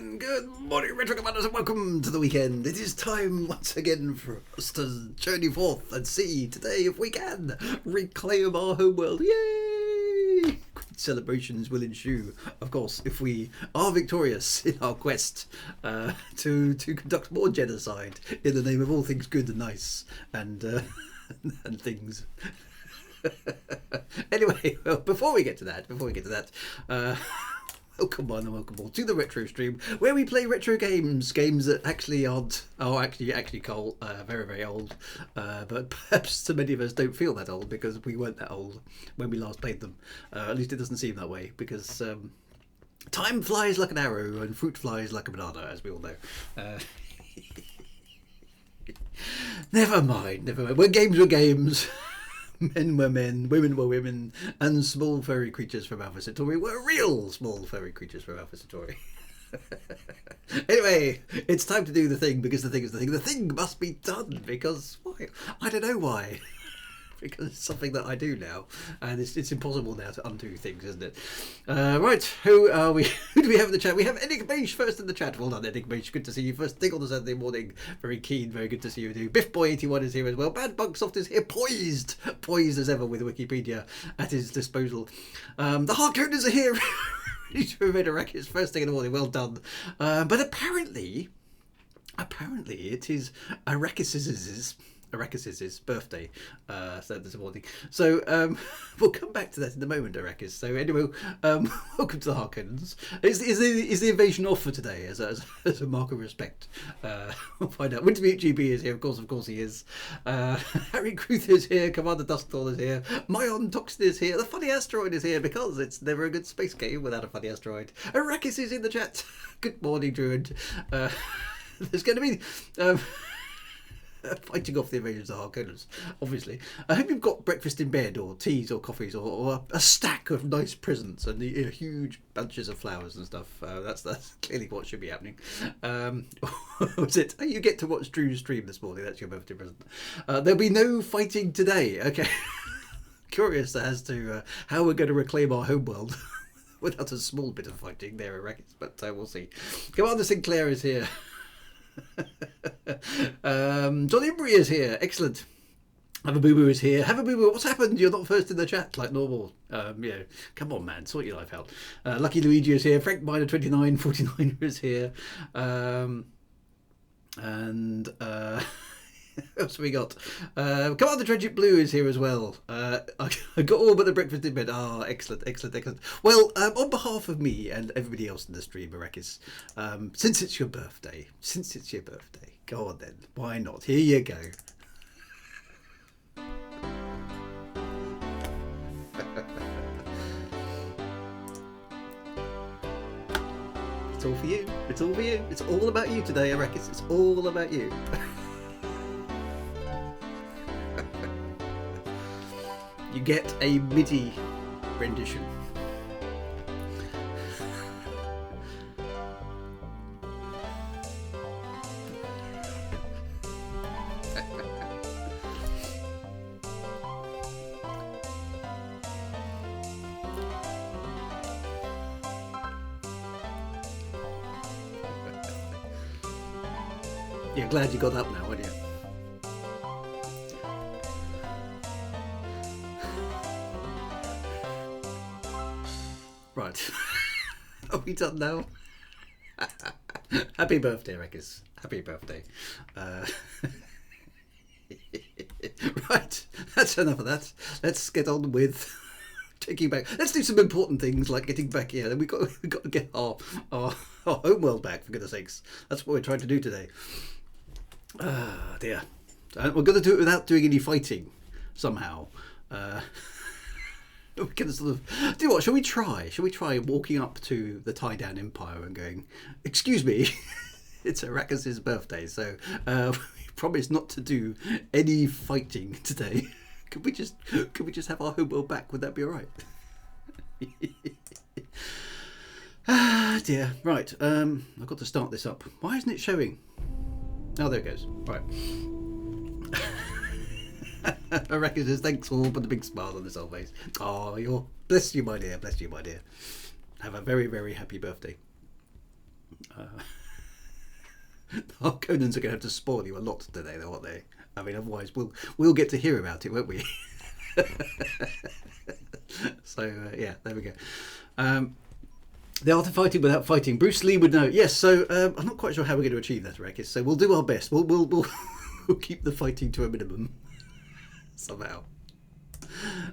And good morning, Retro Commanders, and welcome to the weekend. It is time once again for us to journey forth and see today if we can reclaim our homeworld. Yay! Great celebrations will ensue, of course, if we are victorious in our quest to conduct more genocide in the name of all things good and nice and things. Anyway, well, before we get to that, welcome on and welcome all to the retro stream, where we play retro games that actually aren't, actually cold, very, very old, but perhaps so many of us don't feel that old because we weren't that old when we last played them. At least it doesn't seem that way, because time flies like an arrow and fruit flies like a banana, as we all know. Never mind. When games were games, men were men, women were women, and small furry creatures from Alpha Centauri were real small furry creatures from Alpha Centauri. Anyway, it's time to do the thing, because the thing is the thing. The thing must be done, because why? I don't know why. Because it's something that I do now, and it's impossible now to undo things, isn't it? Right, who are we? Who do we have in the chat? We have Enigmage first in the chat. Well done, Enigmage. Good to see you first thing on the Saturday morning. Very keen, very good to see you too. Biffboy81 is here as well. Bad Bugsoft is here, poised as ever with Wikipedia at his disposal. The Harkooners are here. Ready to prevent a racket first thing in the morning. Well done. But apparently it is Arrakis's birthday, so this morning. So we'll come back to that in a moment, Arrakis. So anyway, welcome to the Harkons. Is the invasion off for today as a mark of respect? We'll find out. Wintermute GB is here, of course he is. Harry Kruth is here. Commander Dustclaw is here. Myon Toxin is here. The Funny Asteroid is here, because it's never a good space game without a funny asteroid. Arrakis is in the chat. Good morning, Druid. There's going to be fighting off the invasions of Harkonnens, obviously. I hope you've got breakfast in bed, or teas, or coffees, or a stack of nice presents, and huge bunches of flowers and stuff. That's clearly what should be happening. Was it? Oh, you get to watch Drew's stream this morning. That's your birthday present. There'll be no fighting today. Okay. Curious as to how we're going to reclaim our homeworld without a small bit of fighting there, I reckon. But we'll see. Commander Sinclair is here. John Imbrie is here. Excellent. Have a Boo Boo is here. Have a Boo Boo. What's happened? You're not first in the chat like normal. Come on, man. Sort your life out. Lucky Luigi is here. Frank Miner 2949 is here. What else have we got? Commander Tragic Blue is here as well. I got all but the breakfast in bed. Excellent. Well, on behalf of me and everybody else in the stream, Arrakis, since it's your birthday, go on then. Why not? Here you go. It's all for you. It's all about you today, Arrakis. It's all about you. You get a MIDI rendition. You're glad you got up now, aren't you? Right. Are we done now? Happy birthday, Rekkers. Happy birthday. Right. That's enough of that. Let's get on with taking back. Let's do some important things like getting back here. We've got to get our homeworld back, for goodness sakes. That's what we're trying to do today. Dear. We're going to do it without doing any fighting, somehow. We can sort of do what? Shall we try walking up to the Taiidan Empire and going, "Excuse me, it's Arrakis' birthday, so we promise not to do any fighting today. Could we just have our homeworld back? Would that be all right?" Dear. Right. I've got to start this up. Why isn't it showing? Oh, there it goes. Right. Arrakis says, thanks all, but a big smile on his old face. Oh, bless you, my dear. Have a very, very happy birthday. Our Conans are going to have to spoil you a lot today, though, aren't they? I mean, otherwise we'll get to hear about it, won't we? So yeah, there we go. The art of fighting without fighting. Bruce Lee would know. Yes. So I'm not quite sure how we're going to achieve that, Arrakis. So we'll do our best. We'll keep the fighting to a minimum somehow.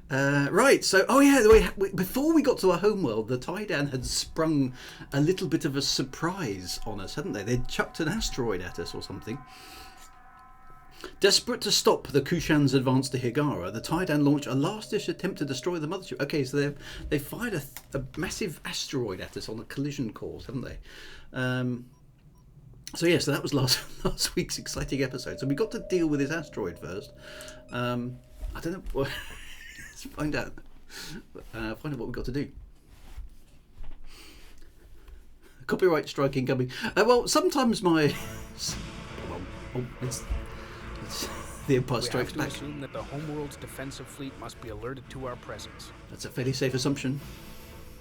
Right. So before we got to our homeworld, the Taiidan had sprung a little bit of a surprise on us, hadn't they? They'd chucked an asteroid at us or something. Desperate to stop the Kushan's advance to Hiigara, the Taiidan launched a last-ditch attempt to destroy the mothership. Okay, so they fired a massive asteroid at us on a collision course, haven't they? So that was last week's exciting episode. So we got to deal with this asteroid first. I don't know. Let's find out. Find out what we've got to do. Copyright strike incoming. Well, sometimes my... it's the Empire Strikes Back. We have to assume that the Homeworld's defensive fleet must be alerted to our presence. That's a fairly safe assumption.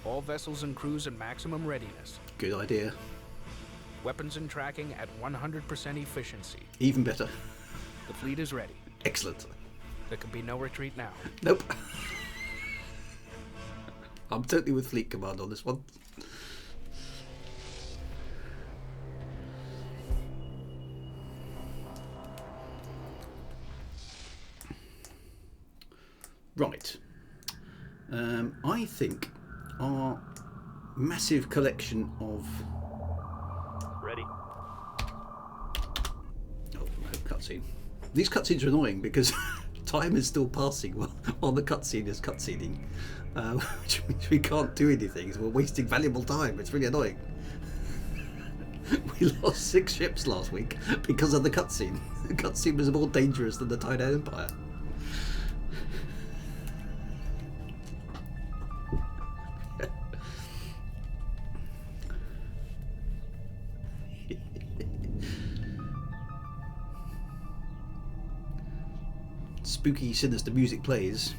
All vessels and crews in maximum readiness. Good idea. Weapons and tracking at 100% efficiency. Even better. The fleet is ready. Excellent. There can be no retreat now. Nope. I'm totally with Fleet Command on this one. Right. I think our massive collection of... Ready. Oh, no, cutscene. These cutscenes are annoying because time is still passing while the cutscene is cutscening, which means we can't do anything, so we're wasting valuable time. It's really annoying. We lost 6 ships last week because of the cutscene. The cutscene was more dangerous than the Taiidan Empire. Spooky, sinister music plays.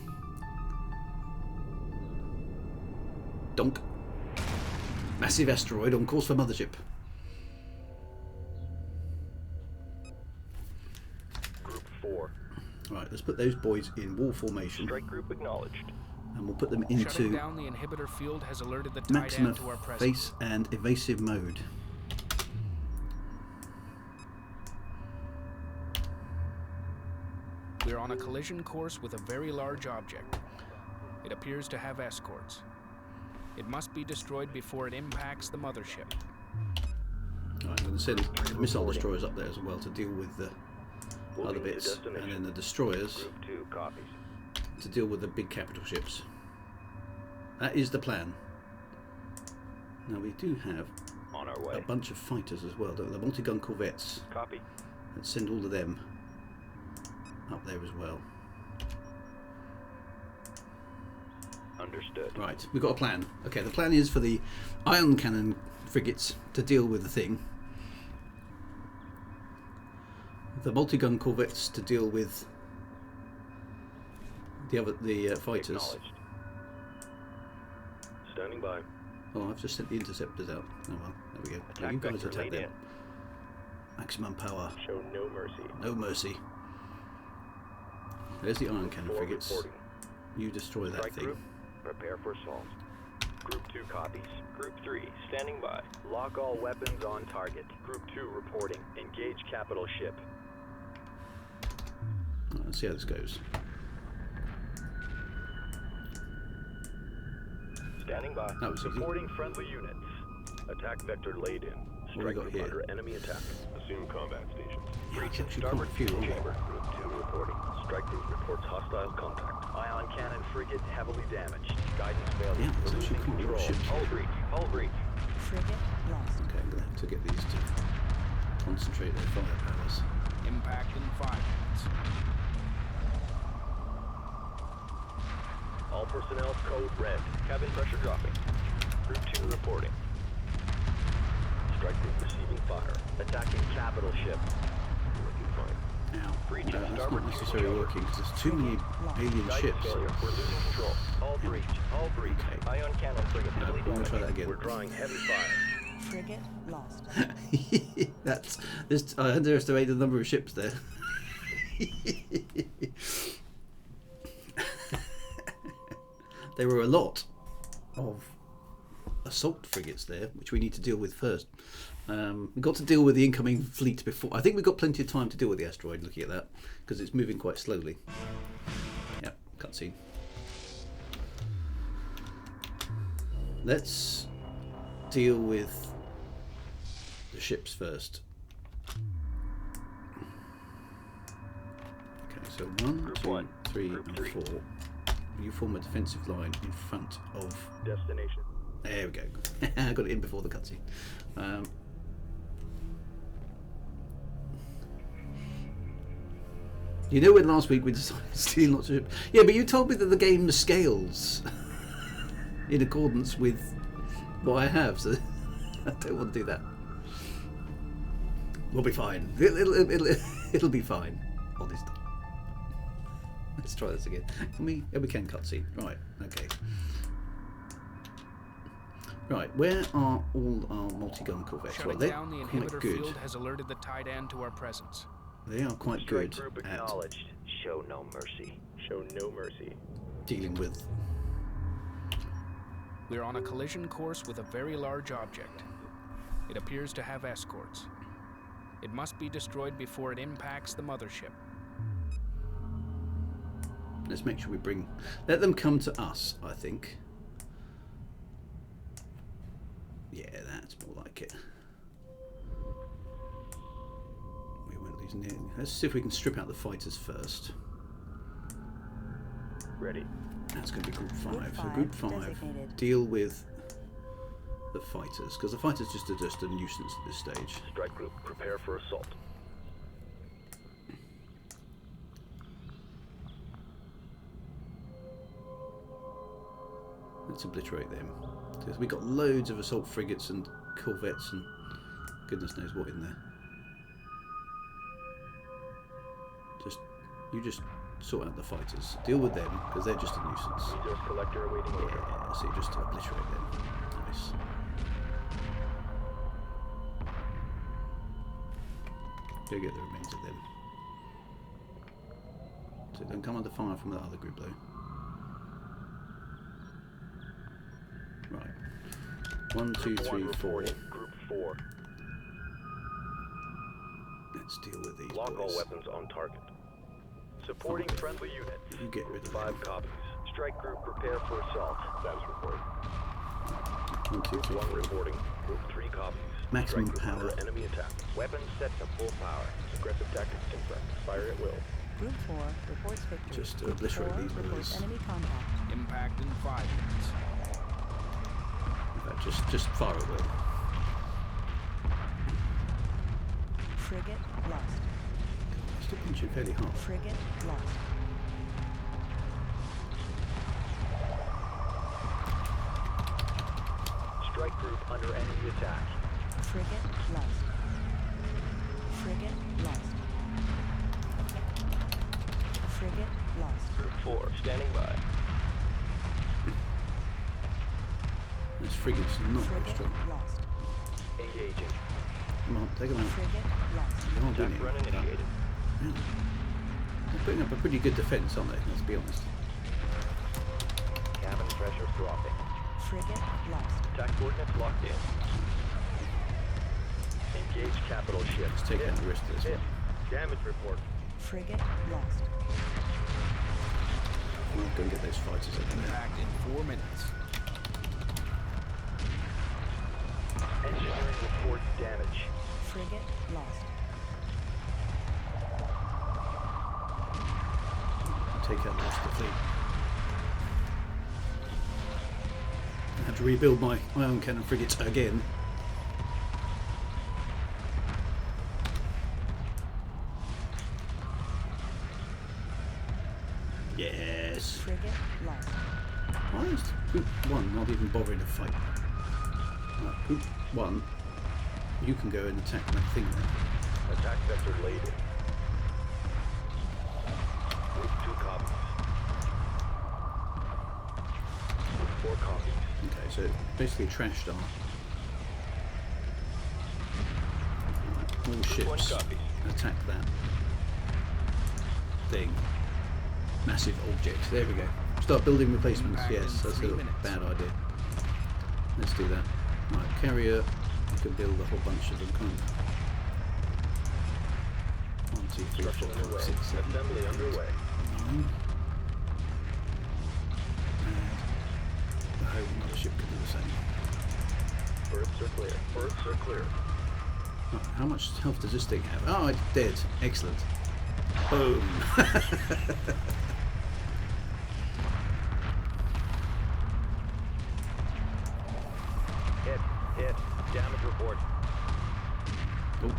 Donk. Massive asteroid on course for mothership. Group 4. Right, let's put those boys in wall formation. Strike group acknowledged. And we'll put them Shutting into down the inhibitor field has alerted the maximum Taiidan to our presence. face and evasive mode. We're on a collision course with a very large object. It appears to have escorts. It must be destroyed before it impacts the mothership. Right, I'm going to send missile destroyers up there as well to deal with the other bits, and then the destroyers Group 2 copies. to deal with the big capital ships. That is the plan. Now we do have On our a way. bunch of fighters as well, don't we? The multi-gun corvettes. Copy. Let's send all of them up there as well. Understood. Right, we've got a plan. Okay, the plan is for the ion cannon frigates to deal with the thing. The multi-gun corvettes to deal with the fighters. Acknowledged. Standing by. Oh, I've just sent the interceptors out. Oh well, there we go. Now Attack you guys vector attack laid them. in. Maximum power. Show no mercy. No mercy. There's the ion cannon Four frigates. reporting. You destroy that Strike thing. group, prepare for assault. Group 2 copies. Group 3, standing by. Lock all weapons on target. Group 2 reporting. Engage capital ship. Right, let's see how this goes. Standing by. That was easy. Supporting friendly units. Attack vector laid in. What we Strike got group here? under enemy attack. Assume combat stations. Yeah, it's actually Starboard quite a few, fuel aren't chamber. Group 2 reporting. Strike group reports hostile contact. Ion cannon frigate heavily damaged. Guidance failure. Yeah, it's actually Losing quite a lot of control. ships. Hull breach. Hull breach. Frigate lost. Okay, I'm going to have to get these to concentrate their fire powers. Impact in 5 minutes. All personnel code red. Cabin pressure dropping. Group 2 reporting. Strike group receiving fire. Attacking capital ship. Looking fine. Now, Breach of that's not starboard necessarily fuel working because there's too many alien Guidance ships. failure. We're losing control. All breach. All breach. Okay. Ion cannon frigate Yeah, heavily we're gonna try that damaged. again. We're drawing heavy fire. Frigate lost. That's just, I underestimated the number of ships there. There were a lot of assault frigates there, which we need to deal with first. We've got to deal with the incoming fleet before. I think we've got plenty of time to deal with the asteroid, looking at that, because it's moving quite slowly. Yep, cutscene. Let's deal with the ships first. Okay, so 1, 2, 3, and 4. You form a defensive line in front of... Destination. There we go. I got it in before the cutscene. You know when last week we decided to steal lots of ships? Yeah, but you told me that the game scales in accordance with what I have, so I don't want to do that. We'll be fine. It'll be fine. Honest. Let's try this again. Can we? Yeah, we can cutscene. Right. Okay. Right. Where are all our multi-gun corvettes? Shutting Well, down the they're quite inhibitor good. field has alerted the Taiidan to our presence. They are quite Strike good group at acknowledged. Show no mercy. Show no mercy. dealing with. We're on a collision course with a very large object. It appears to have escorts. It must be destroyed before it impacts the mothership. Let's make sure we bring. Let them come to us, I think. Yeah, that's more like it. We won't lose near. Let's see if we can strip out the fighters first. Ready. That's going to be Group 5. Group So 5 Group 5, designated. deal with the fighters, because the fighters just are just a nuisance at this stage. Strike group, prepare for assault. Let's obliterate them. Because we've got loads of assault frigates and corvettes and goodness knows what in there. You just sort out the fighters. Deal with them, because they're just a nuisance. Resource collector awaiting order. Yeah, so you just obliterate them. Nice. Go get the remains of them. So don't come under fire from that other group though. Right. 1, 2, 3, 4. Reporting. Group 4. Let's deal with these Lock boys. all weapons on target. Supporting friendly units. You get rid of 5 them. copies. Strike group, prepare for assault. Status report. 1, 2, 3, 1 4. reporting. Group 3 copies. Maximum Strike group power. under enemy attack. Weapons set to full power. Aggressive tactics in practice. Fire at will. Group 4 reports victory. Just Group obliterate 4 these reports boys. enemy contact. Impact in 5 minutes. In fact, just fire at will. Frigate lost. Still punching fairly hard. Frigate lost. Strike group under enemy attack. Frigate lost. Frigate lost. Frigate lost. Group 4 standing by. This frigate's not very Frigate strong. lost. Engaging. Come on, take them out. Frigate lost. You're not doing Attack it. run initiated. Yeah. They're putting up a pretty good defence, aren't they? Let's be honest. Cabin pressure dropping. Frigate lost. Attack coordinates locked in. Engage capital ship. Let's take Hit. out the rest of this Hit. one. Damage report. Frigate lost. We'll go and get those fighters over there. Impact in 4 minutes. Engineering report damage. Frigate lost. Take out the rest of the fleet. I have to rebuild my ion cannon frigates again. Yes. Frigate lost. Why is Group 1 not even bothering to fight? Right, Group 1, you can go and attack that thing there. Attack vector laid in. Group 2 copies. Group 4 copies. Okay, so basically trashed our ships attack that thing. Massive object. There we go. Start building replacements. Yes, that's a bad idea. Let's do that. Right, carrier. You can build a whole bunch of them, can't you? 1, 2, 3, 4, 5, 6, 7, Assembly underway. 9. And the whole mothership can do the same. Berths are clear. Berths are clear. Right, how much health does this thing have? Oh, it's dead. Excellent. Boom. Hit. Damage report. Oh,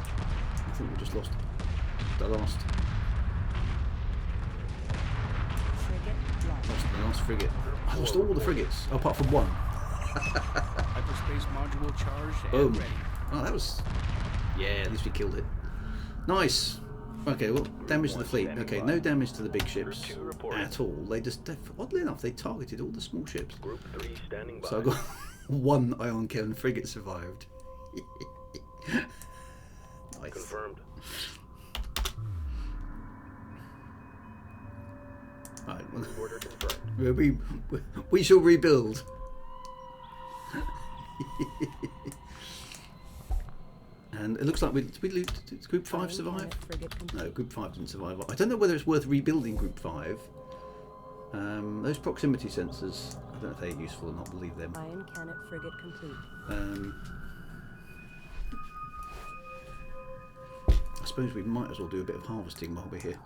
I think we just lost the last. Frigate lost. Lost the last frigate. I lost all the frigates apart from one. Hyperspace module charged Boom. and ready. Oh, that was. Yeah, at least we killed it. Nice. Okay, well, damage to the fleet. Okay, no damage to the big ships at all. They just, oddly enough, they targeted all the small ships. Group 3 standing by. So I got one ion cannon frigate survived. Nice. Confirmed. Right, Order confirmed. we shall rebuild. And it looks like we loot. Did Group 5 survive? Ion frigate complete. No, Group 5 didn't survive. I don't know whether it's worth rebuilding Group 5. Those proximity sensors, I don't know if they're useful or not, believe them. Ion cannon frigate complete. I suppose we might as well do a bit of harvesting while we're here,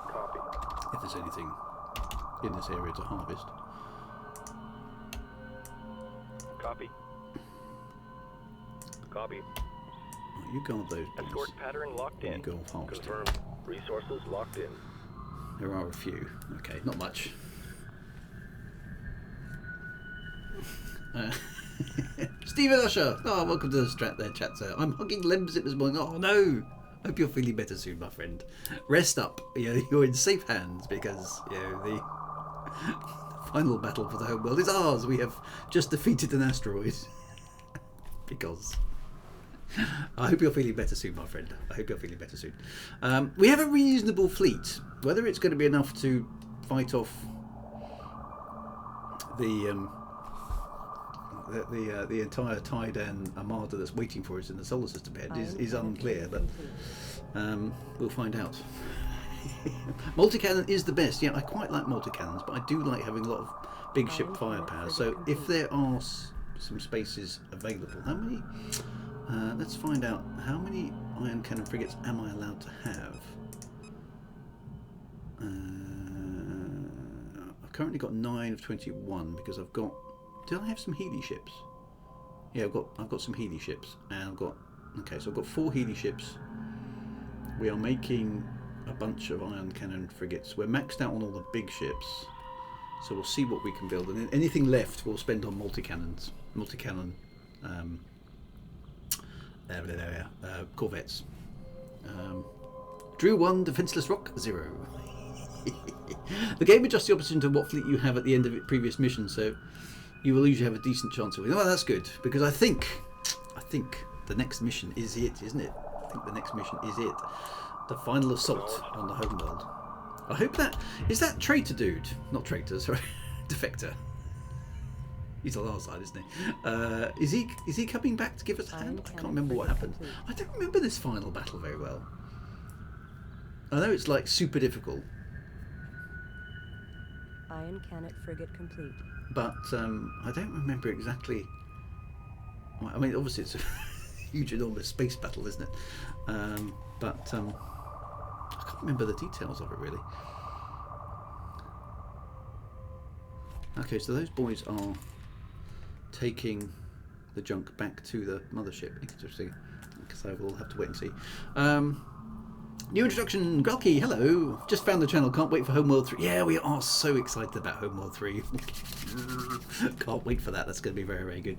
Copy. if there's anything in this area to harvest. Copy. Copy. Right, you guard those boys. Escort pattern locked in. You go off harvesting. Confirmed. Resources locked in. There are a few. Okay, not much. Stephen Usher! Oh, welcome to the Strat there, chat, sir. I'm hugging Lemzip this morning. Oh no! Hope you're feeling better soon, my friend. Rest up. You're in safe hands because the final battle for the Homeworld is ours. We have just defeated an asteroid. Because I hope you're feeling better soon, my friend. I hope you're feeling better soon. We have a reasonable fleet. Whether it's going to be enough to fight off the entire Taiidan Armada that's waiting for us in the solar system head is unclear, but we'll find out. Multi-cannon is the best. Yeah, I quite like multi-cannons, but I do like having a lot of big ship firepower. So if there are some spaces available, how many? Let's find out how many ion cannon frigates am I allowed to have. I've currently got 9 of 21 because I've got. Did I have some Healy ships? Yeah, I've got some Healy ships, and I've got. Okay, so I've got 4 Healy ships. We are making a bunch of ion cannon frigates. We're maxed out on all the big ships, so we'll see what we can build, and then anything left we'll spend on multi-cannon corvettes. Drew 1, Defenseless Rock 0. The game adjusts the opposition to what fleet you have at the end of its previous mission, so you will usually have a decent chance of winning. Oh, that's good, because I think the next mission is it, isn't it? I think the next mission is it. The final assault on the Homeworld. I hope that is that traitor dude, not traitor, sorry, defector. He's on our side, isn't he? Is he coming back to give us a hand? I can't remember what happened. I don't remember this final battle very well. I know it's like super difficult. Ion cannon frigate complete. But I don't remember exactly. I mean, obviously it's a huge, enormous space battle, isn't it? But I can't remember the details of it really. Okay, so those boys are taking the junk back to the mothership. Interesting. So we'll have to wait and see. New introduction, Grelky, hello. Just found the channel, can't wait for Homeworld 3. Yeah, we are so excited about Homeworld 3. Can't wait for that, that's going to be very, very good.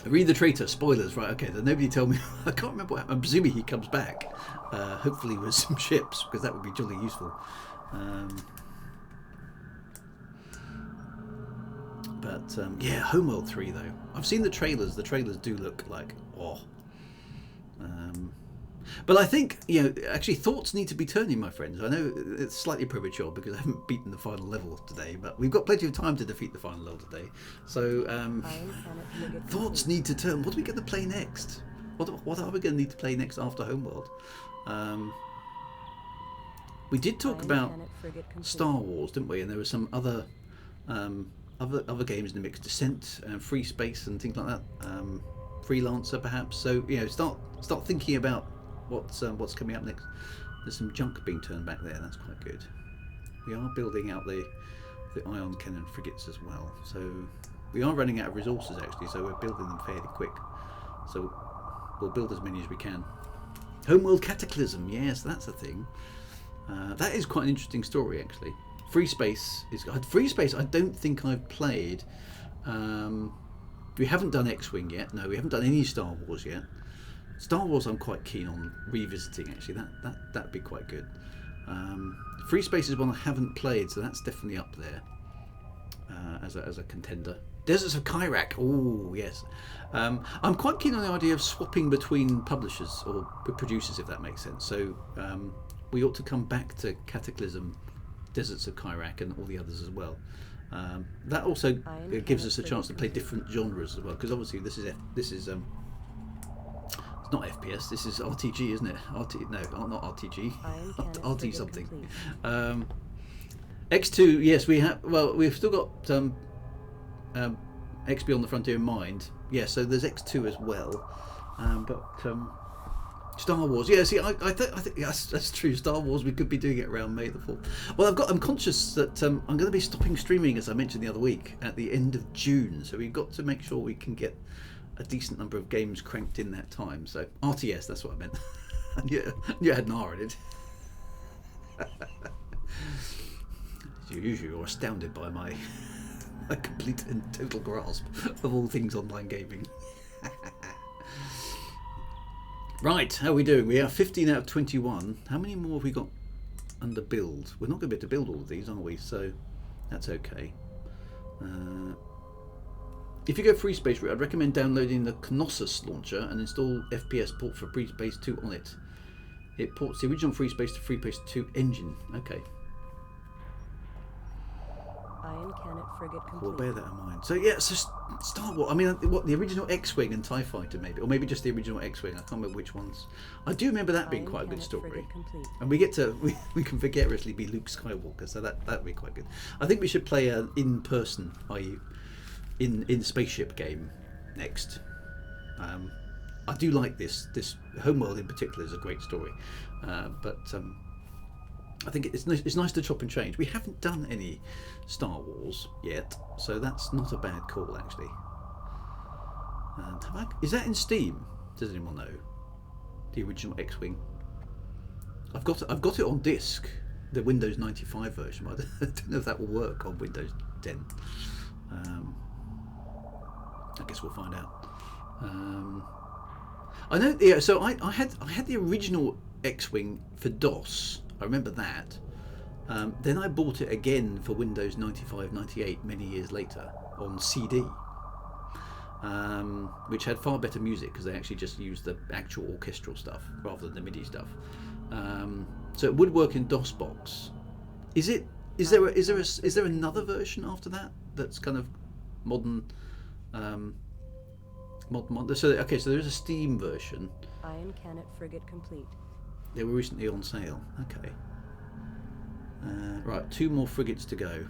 Read the traitor, spoilers, right, okay, then nobody tell me, I can't remember what happened. I'm presuming he comes back, hopefully with some ships, because that would be jolly useful. Yeah, Homeworld 3 though. I've seen the trailers do look like, oh. But I think, you know, actually thoughts need to be turning, my friends. I know it's slightly premature because I haven't beaten the final level today, but we've got plenty of time to defeat the final level today. So thoughts need to turn. What do we get to play next? What are we going to need to play next after Homeworld? We did talk about Star Wars, didn't we? And there were some other other games in the mix, Descent and Free Space and things like that. Freelancer, perhaps. So, you know, start thinking about what's coming up next. There's some junk being turned back there. That's quite good. We are building out the ion cannon frigates as well. So we are running out of resources actually. So we're building them fairly quick. So we'll build as many as we can. Homeworld Cataclysm. Yes, that's a thing. That is quite an interesting story actually. Free Space is Free Space. I don't think I've played. We haven't done X-Wing yet. No, we haven't done any Star Wars yet. Star Wars I'm quite keen on revisiting actually. That'd be quite good. Free Space is one I haven't played, so that's definitely up there as a contender. Deserts of Kyrak. Oh yes. I'm quite keen on the idea of swapping between publishers or producers, if that makes sense. So we ought to come back to Cataclysm, Deserts of Kyrak, and all the others as well. That also gives us a chance to play different genres as well, because obviously this is it's not FPS. This is RTG, isn't it? No, not RTG. RT something. X2. Yes, we have. Well, we've still got X Beyond the Frontier in mind. Yeah, so there's X2 as well. But Star Wars. Yeah, see, I think yes, that's true. Star Wars. We could be doing it around May the 4th. Well, I'm conscious that I'm going to be stopping streaming, as I mentioned the other week, at the end of June. So we've got to make sure we can get a decent number of games cranked in that time. So RTS, that's what I meant. I knew I had an R in it. As usual, you're astounded by my complete and total grasp of all things online gaming. Right, how are we doing? We are 15 out of 21. How many more have we got under build? We're not going to be able to build all of these, are we? So that's okay. If you go Free Space route, I'd recommend downloading the Knossos launcher and install FPS port for Free Space 2 on it. It ports the original Free Space to Free Space 2 engine. Okay. Ion cannon frigate complete. We'll bear that in mind. So yeah, so Star Wars. I mean, what, the original X-Wing and TIE Fighter maybe, or maybe just the original X-Wing. I can't remember which ones. I do remember that being quite a good story. And we get to we can vicariously be Luke Skywalker, so that'd be quite good. I think we should play an in-person, i.e. in spaceship game next. I do like this Homeworld in particular is a great story, but I think it's nice to chop and change. We haven't done any Star Wars yet, so that's not a bad call actually. Is that in Steam? Does anyone know? The original X-Wing. I've got it on disc, the Windows 95 version. But I don't know if that will work on Windows 10. I guess we'll find out. I know. Yeah. So I had the original X-Wing for DOS. I remember that. Then I bought it again for Windows 95, 98 many years later on CD, which had far better music because they actually just used the actual orchestral stuff rather than the MIDI stuff. So it would work in DOSBox. Is there another version after that that's kind of modern? So there is a Steam version. Ion cannon frigate complete. They were recently on sale. Okay. Right, 2 more frigates to go.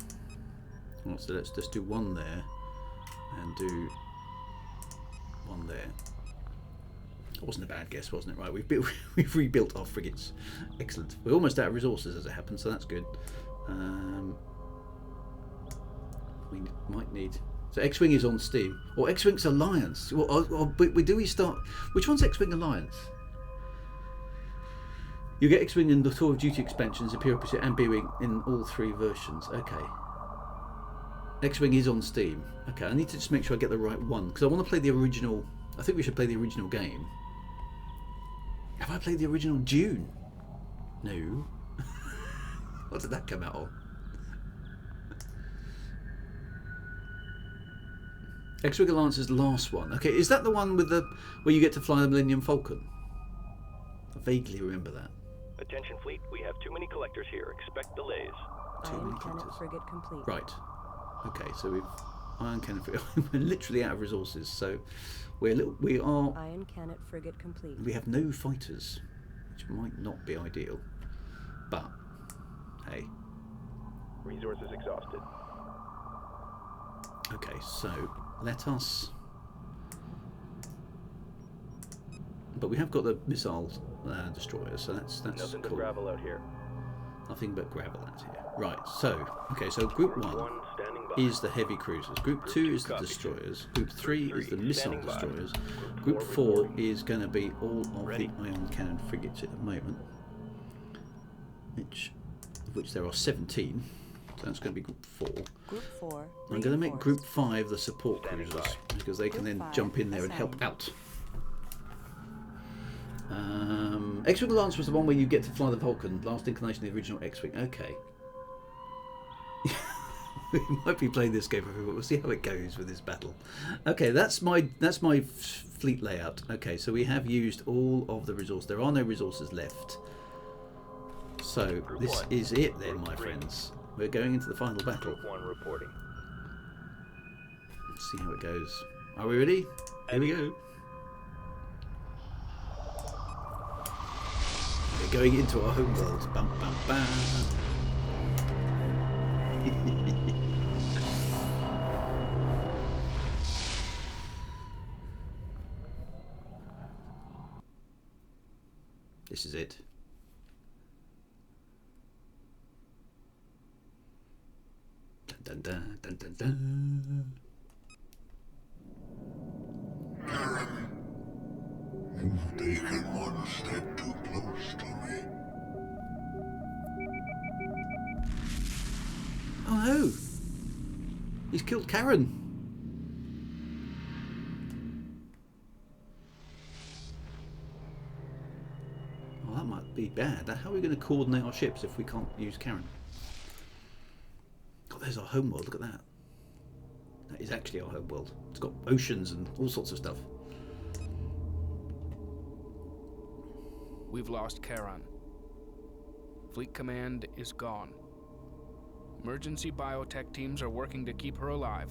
Right, so let's just do one there and do one there. That wasn't a bad guess, wasn't it? Right, we've rebuilt our frigates. Excellent. We're almost out of resources as it happens, so that's good. We might need. So X-Wing is on Steam, or X-Wing's Alliance. Do we start? Which one's X-Wing Alliance? You get X-Wing and the Tour of Duty expansions appear opposite and B-Wing in all 3 versions. Okay. X-Wing is on Steam. Okay, I need to just make sure I get the right one because I want to play the original. I think we should play the original game. Have I played the original Dune? No. What did that come out on? X-Wing Alliance is the last one. Okay, is that the one with where you get to fly the Millennium Falcon? I vaguely remember that. Attention fleet, we have too many collectors here. Expect delays. Too Iron many cannon collectors. frigate complete. Right. Okay, so we've iron cannon frigate. We're literally out of resources, so we are. Iron cannon frigate complete. We have no fighters, which might not be ideal, but hey. Resources exhausted. Okay, so let us. But we have got the missile destroyers, so that's Nothing but cool. gravel out here. Nothing but gravel out here. Right. So okay, so group Group 1 1 standing by. is the heavy cruisers. Group 2 is the copy. destroyers. Group 3 is the Three, missile standing by. destroyers. Group Group 4 4 reporting. is going to be all of Ready. the ion cannon frigates at the moment, of which there are 17. So that's going to be Group 4. Group 4. I'm going to make Group 5 the support Standing cruisers by. because they can Group then 5 jump in there and help assigned. out. X-Wing Lance was the one where you get to fly the Vulcan, last incarnation of the original X-Wing. Okay. We might be playing this game, but we'll see how it goes with this battle. Okay, that's my fleet layout. Okay, so we have used all of the resources. There are no resources left. So Group this 1. is it then, Group my 3. friends. We're going into the final battle. Group 1 reporting. Let's see how it goes. Are we ready? Here we go. We're going into our homeworld. Bum bum bum. This is it. Dun dun dun dun dun. You've taken one step too close to me. Oh no! He's killed Karen. Oh, that might be bad. How are we going to coordinate our ships if we can't use Karen? God, there's our homeworld. Look at that. That is actually our homeworld. It's got oceans and all sorts of stuff. We've lost Charon. Fleet command is gone. Emergency biotech teams are working to keep her alive.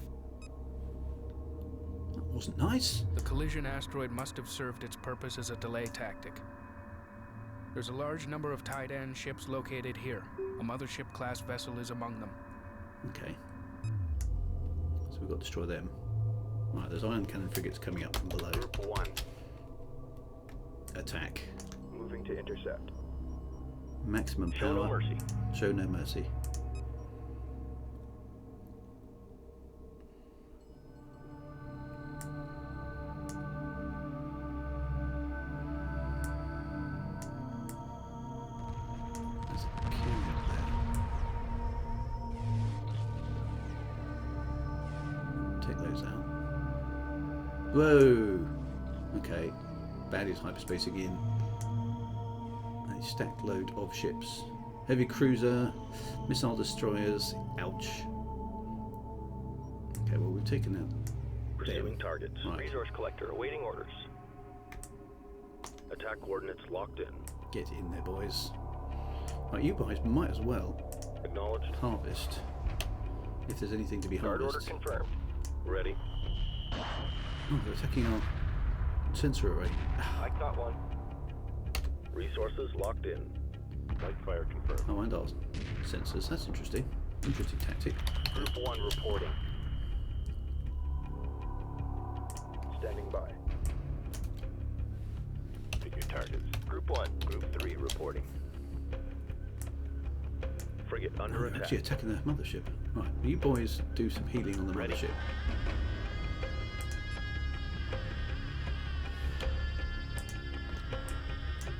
That wasn't nice. The collision asteroid must have served its purpose as a delay tactic. There's a large number of Taiidan ships located here. A mothership-class vessel is among them. Okay. So we've got to destroy them. Right, there's iron cannon frigates coming up from below. Group 1 Attack. moving to intercept. Maximum Show no power. mercy. Show no mercy. There's a queue up there. Take those out. Whoa! Okay. Baddies hyperspacing in. A stacked load of ships. Heavy cruiser, missile destroyers. Ouch. Okay, well we've taken out. Pursuing targets. Right. Resource collector awaiting orders. Attack coordinates locked in. Get in there, boys. Right, you guys might as well Acknowledged. harvest if there's anything to be Guard order harvested. confirmed. Ready. Oh, they're attacking our sensor array. I caught one. Resources locked in. Light fire confirmed. Oh, and our sensors. That's interesting. Interesting tactic. Group 1 reporting. Standing by. Pick your targets. Group 1, Group 3 reporting. Frigate Oh, under they're attack. actually attacking the mothership. Right, you boys do some healing on the Ready. mothership.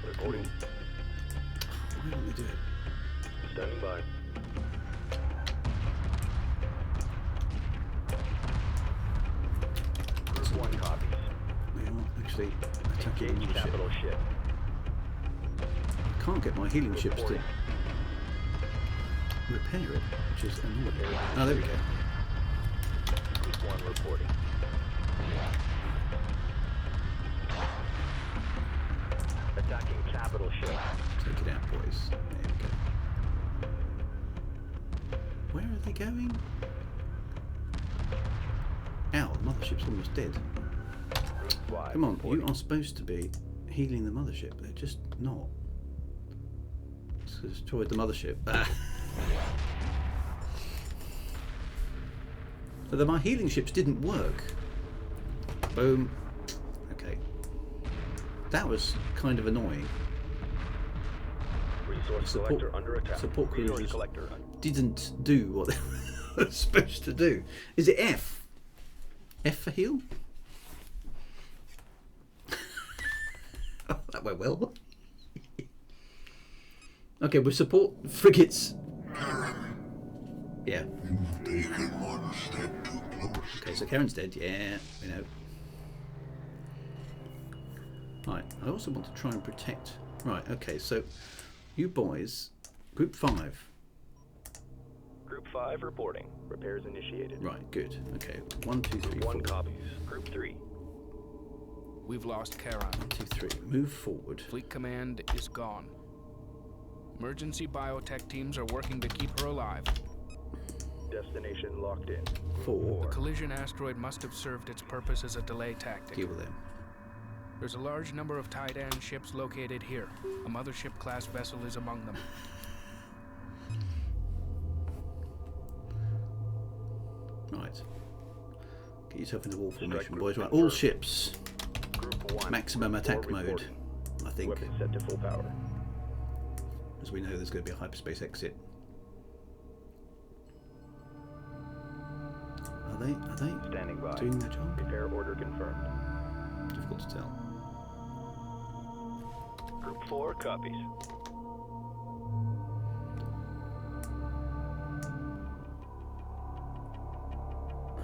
Reporting. Why don't they do it? Standing by. Group 1 copies. They are actually attacking the Engage mothership. capital ship. I can't get my healing ships to repair it, which is annoying. Oh, there we go. Group 1 reporting. Attacking capital ship. Take it out, boys. There we go. Where are they going? Ow, the mothership's almost dead. Group 5 Come on, reporting. you are supposed to be healing the mothership. They're just not. It's destroyed the mothership. Ah. So my healing ships didn't work. Boom. Okay. That was kind of annoying. Resource collector under attack. Support Resource cruisers collector. didn't do what they were supposed to do. Is it F? F for heal? Oh, that went well. Okay, we support frigates. Yeah. You've taken one step too close. Okay, so Karen's dead. Yeah, we know. Right, I also want to try and protect. Right, okay, so you boys, Group 5. Group 5 reporting. Repairs initiated. Right, good. Okay, 1, 2, 3, 4. 1 copies. Group 3. We've lost Charon. 1, 2, 3. Move forward. Fleet command is gone. Emergency biotech teams are working to keep her alive. Destination locked in. 4. Collision asteroid must have served its purpose as a delay tactic. Deal with them. There's a large number of Taiidan ships located here. A mothership class vessel is among them. Right. Get yourself into wall Strike formation, group boys. Right, confirmed. all ships. Group 1. Maximum Group attack 4 mode, reporting. I think. Weapon set to full power. As we know, there's going to be a hyperspace exit. Are they Standing by. doing their job? Repair order confirmed. Difficult to tell. Group 4 copies.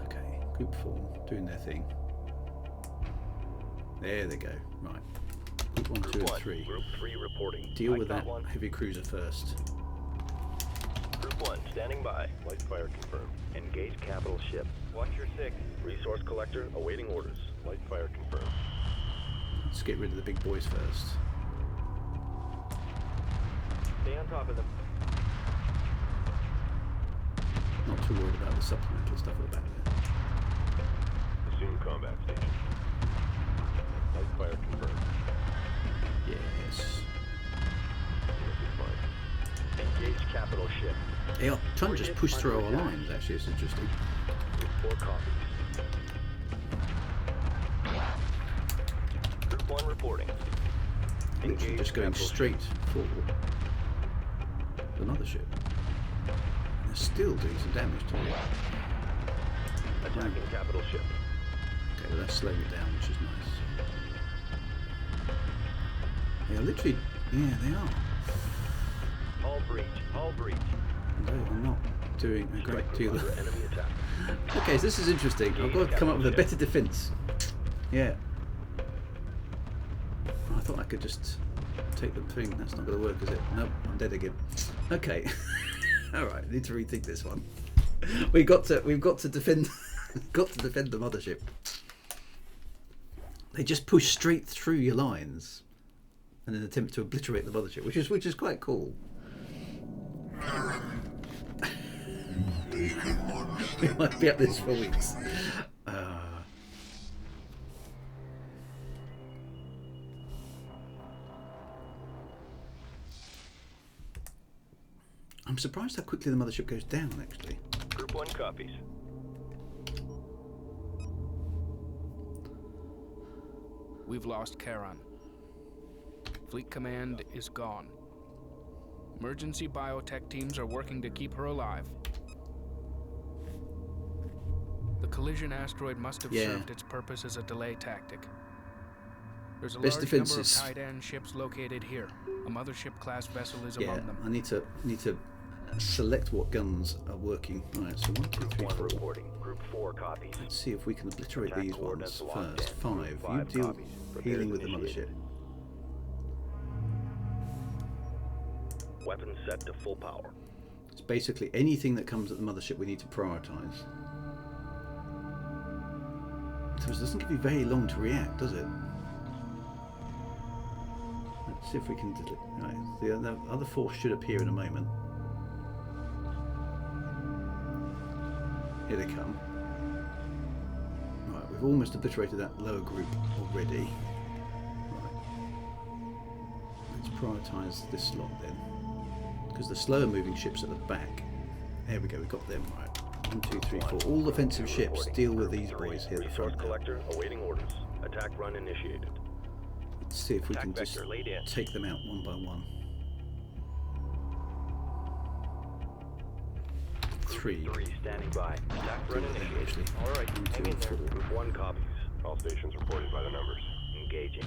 Okay, Group 4 doing their thing. There they go. Right. Group 1, 2, Group and 1. 3. Group 3 reporting. Deal I with got that one. heavy cruiser first. Group 1 standing by. Light fire confirmed. Engage capital ship. Watch your 6. Resource collector awaiting orders. Light fire confirmed. Let's get rid of the big boys first. Stay on top of them. Not too worried about the supplemental stuff at the back there. Assume combat station. Light fire confirmed. Yes. Engage capital ship. They are trying to just push through our lines, actually. It's interesting. Group 4 copies. Group 1 reporting. Literally just going capital straight for the mothership. They're still doing some damage to it. Attacking capital ship. Okay, well, that's slowing it down, which is nice. They are literally, yeah, they are. Hull breach. Hull breach. They are not doing a great Strike deal. under enemy attack. Okay, so this is interesting. I've got to come up with a better defense. Yeah. I thought I could just take the thing. That's not going to work, is it? Nope, I'm dead again. Okay. All right, need to rethink this one. We've got to defend. Got to defend the mothership. They just push straight through your lines, and then attempt to obliterate the mothership, which is quite cool. Taken one step. We might be at this for weeks. I'm surprised how quickly the mothership goes down, actually. Group 1 copies. We've lost Charon. Fleet command is gone. Emergency biotech teams are working to keep her alive. The collision asteroid must have served its purpose as a delay tactic. There's a Best large defenses. number of Taiidan ships located here. A mothership class vessel is Yeah, among them. I need to select what guns are working. Right, so 1, 2, 3, Group 1 4. reporting. Group 4 copies. Let's see if we can obliterate Attack these ones coordinates locked first. in. 5. You 5 deal copies. Repairs healing with the mothership. initiated. Weapon set to full power. It's basically anything that comes at the mothership we need to prioritise. So it doesn't give you very long to react, does it? See if we can. Right, the other force should appear in a moment. Here they come. Right, we've almost obliterated that lower group already. Right. Let's prioritise this lot then, because the slower moving ships at the back. There we go. We've got them right. 1, 2, 3, 4. All offensive ships deal with these boys here at the Resource front. collector awaiting orders. Attack run initiated. Let's see if we Attack can just vector laid in. take them out one by one. 3. 3 standing by. Attack run initiated. All right, 1, hang 2, in there. 4. Group 1 copies. All stations reported by the numbers. Engaging.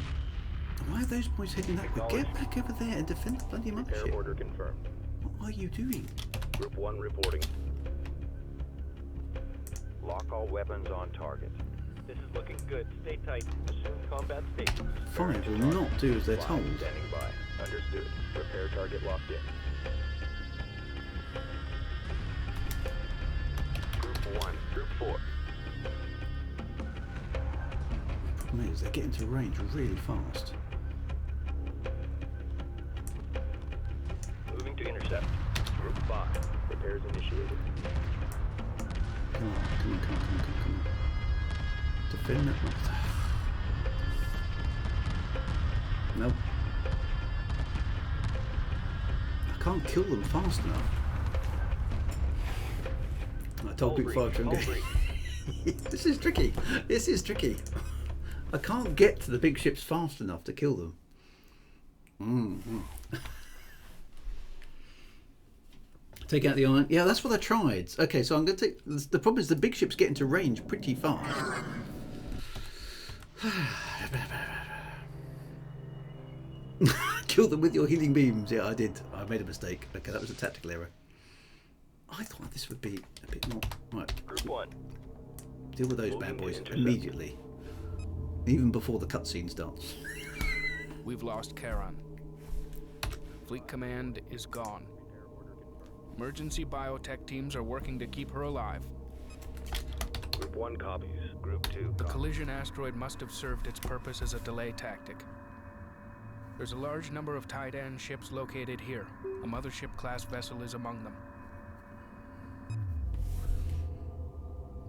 Why are those boys heading that way? Get back over there and defend the bloody Repair mothership. order confirmed. What are you doing? Group 1 reporting. Lock all weapons on target. This is looking good. Stay tight. Assume combat state. Fine, will not do as they're told. Standing by. Understood. Repair target locked in. Group 1. Group 4. The problem is they're getting to range really fast. Moving to intercept. Group 5. Repairs initiated. Come on, come on, come on, come on, come on, come on. Defend that. Nope. I can't kill them fast enough. I told Group 5 to engage. This is tricky. This is tricky. I can't get to the big ships fast enough to kill them. Take out the iron. Yeah, that's what I tried. Okay, so I'm going to take... The problem is the big ships get into range pretty fast. Kill them with your healing beams. Yeah, I did. I made a mistake. Okay, that was a tactical error. I thought this would be a bit more... Right. Group 1. Deal with those bad boys immediately. Even before the cutscene starts. We've lost Charon. Fleet command is gone. Emergency biotech teams are working to keep her alive. Group 1 copies. Group 2 The copies. collision asteroid must have served its purpose as a delay tactic. There's a large number of Taiidan ships located here. A mothership-class vessel is among them.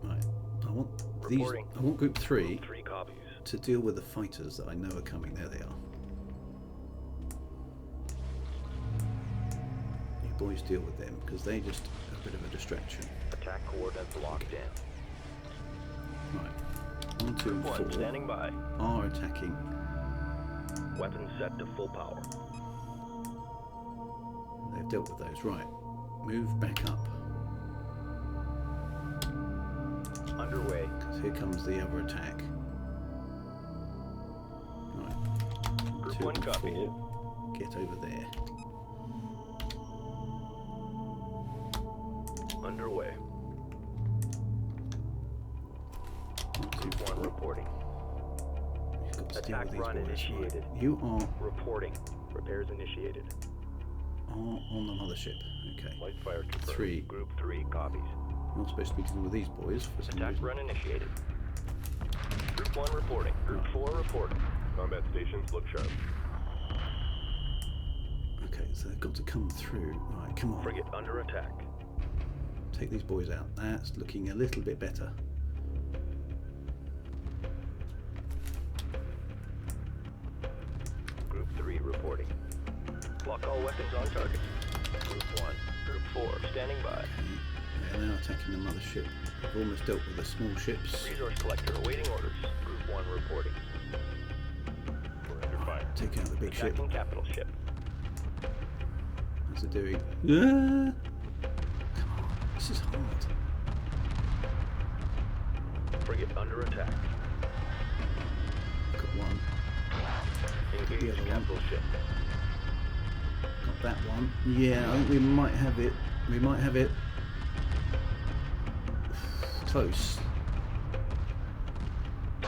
Right. I want these. Reporting. I want Group 3 Group 3 copies. to deal with the fighters that I know are coming. There they are. You boys deal with them because they just are a bit of a distraction. Attack coordinates locked in. Right. 1, 2, and 1 4 standing by. are attacking. Weapons set to full power. They've dealt with those. Right. Move back up. Underway. Because here comes the other attack. Right. Group 2 1 and copies. 4. Get over there. Underway. 1, 2, Group 1 4. reporting. You've got to deal Attack with these run boys. initiated. Right. You are Reporting. Repairs initiated. on the mothership. Okay. Light fire confirmed. 3. Group 3 copies. You're not supposed to be dealing with these boys for some Attack reason. run initiated. Group 1 reporting. Group 4 reporting. Combat stations look sharp. Okay, so they've got to come through. Right, come on. Frigate under attack. Take these boys out. That's looking a little bit better. Group 3 reporting. Lock all weapons on target. Group 1. Group 4 standing by. They're now attacking the mothership. We've almost dealt with the small ships. Resource collector awaiting orders. Group 1 reporting. We're under fire. Take out the big ship. Attacking capital ship. How's it doing? Ah! Come on, this is hard. Frigate under attack. Got one. Engage The other one. capital ship. Got that one. Yeah, I think we might have it. We might have it. Close. Oh,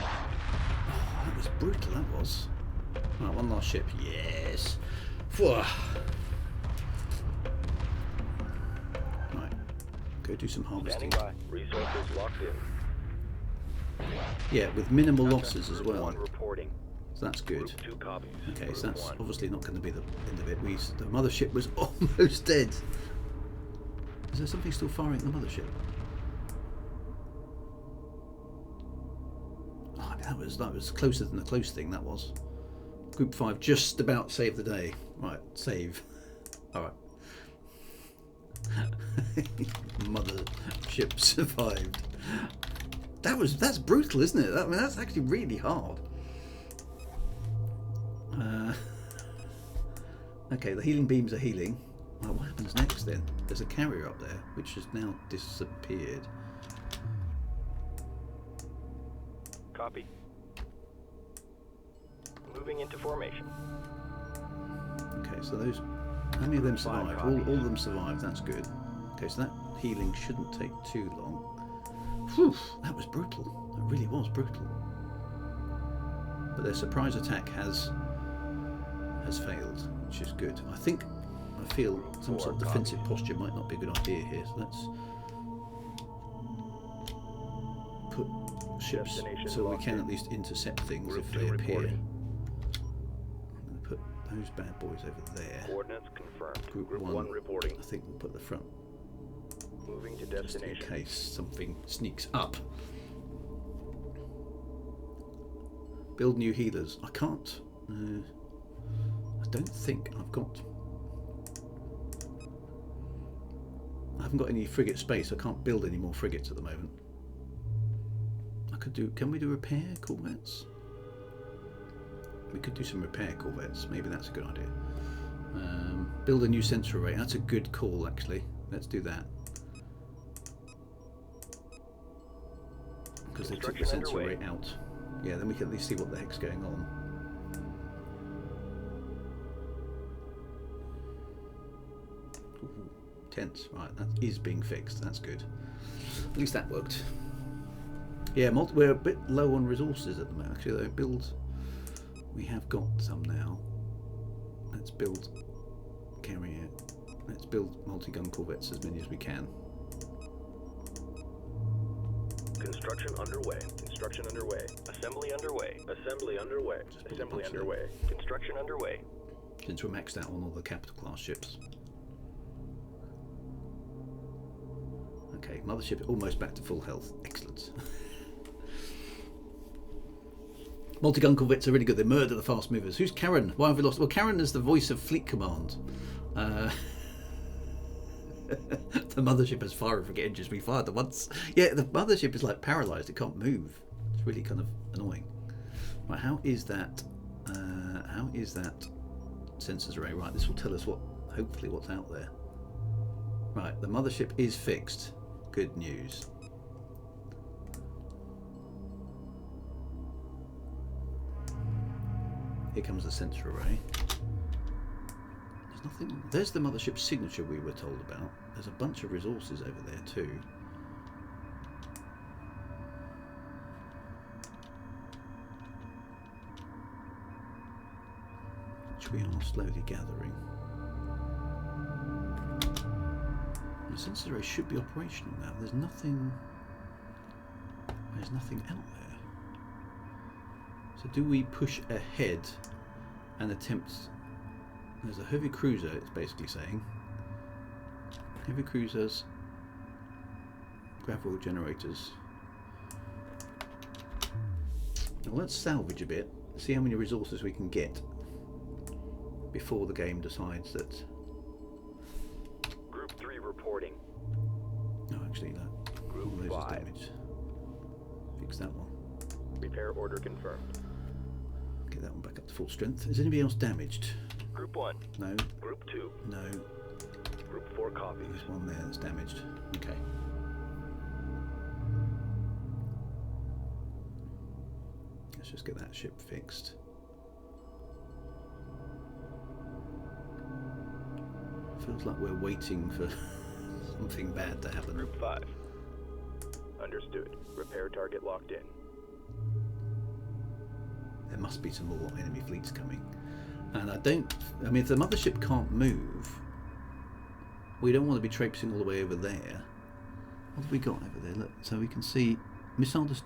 that was brutal, that was. Right, one last ship. Yes. Phew. Right. Go do some harvesting. Standing by. Resources locked in. Yeah, with minimal losses as Group well. 1 reporting. So that's good. Group 2 copies. Okay, Group so that's 1. obviously not going to be the end of it. The mothership was almost dead. Is there something still firing at the mothership? Oh, that was closer than the close thing, that was. Group 5 just about saved the day. Right, save. Alright. Mothership survived. That's brutal, isn't it? I mean, that's actually really hard. Okay, the healing beams are healing. Well, what happens next then? There's a carrier up there, which has now disappeared. Copy. Moving into formation. Okay, so those... How many of them survived? All of them survived, that's good. Okay, so that healing shouldn't take too long. Whew, that was brutal. That really was brutal. But their surprise attack has failed, which is good. I feel some sort of defensive posture might not be a good idea here, so let's put ships so we can at least intercept things if they appear. I'm going to put those bad boys over there. Coordinates confirmed. Group 1 reporting. I think we'll put the front Moving to just in destination. case something sneaks up. Build new healers. I can't. I don't think I've got. I haven't got any frigate space. I can't build any more frigates at the moment. I could do. Can we do repair corvettes? We could do some repair corvettes. Maybe that's a good idea. Build a new sensor array. That's a good call, actually. Let's do that. Because they took the sensor array out. Yeah, then we can at least see what the heck's going on. Ooh, tense. Right, that is being fixed. That's good. At least that worked. Yeah, we're a bit low on resources at the moment. Actually, though, we have got some now. Let's build carrier. Let's build multi-gun corvettes, as many as we can. Construction underway. Construction underway. Assembly underway. Assembly underway. Assembly underway. Construction underway. Since we're maxed out on all the capital class ships. Okay, mothership almost back to full health. Excellent. Multi-gun corvettes are really good. They murder the fast movers. Who's Karen? Why have we lost? Well, Karen is the voice of Fleet Command. The mothership has fire frigate engines. We fired them once. Yeah, the mothership is like paralysed. It can't move. It's really kind of annoying. Right, how is that? How is that sensors array? Right, this will tell us hopefully what's out there. Right, the mothership is fixed. Good news. Here comes the sensor array. There's nothing. There's the mothership signature we were told about. There's a bunch of resources over there too. Which we are slowly gathering. The sensor array should be operational now. There's nothing out there. So do we push ahead and attempt... There's a heavy cruiser, it's basically saying. Heavy cruisers, gravel generators. Now let's salvage a bit, see how many resources we can get before the game decides that... Group 3 reporting. No, actually that. Group All those 5. is damaged. Fix that one. Repair order confirmed. Get that one back up to full strength. Is anybody else damaged? Group 1. No. Group 2. No. Group 4 copies. There's one there that's damaged. Okay. Let's just get that ship fixed. Feels like we're waiting for something bad to happen. Group 5. Understood. Repair target locked in. There must be some more enemy fleets coming. And I mean, if the mothership can't move, we don't want to be traipsing all the way over there. What have we got over there? Look, so we can see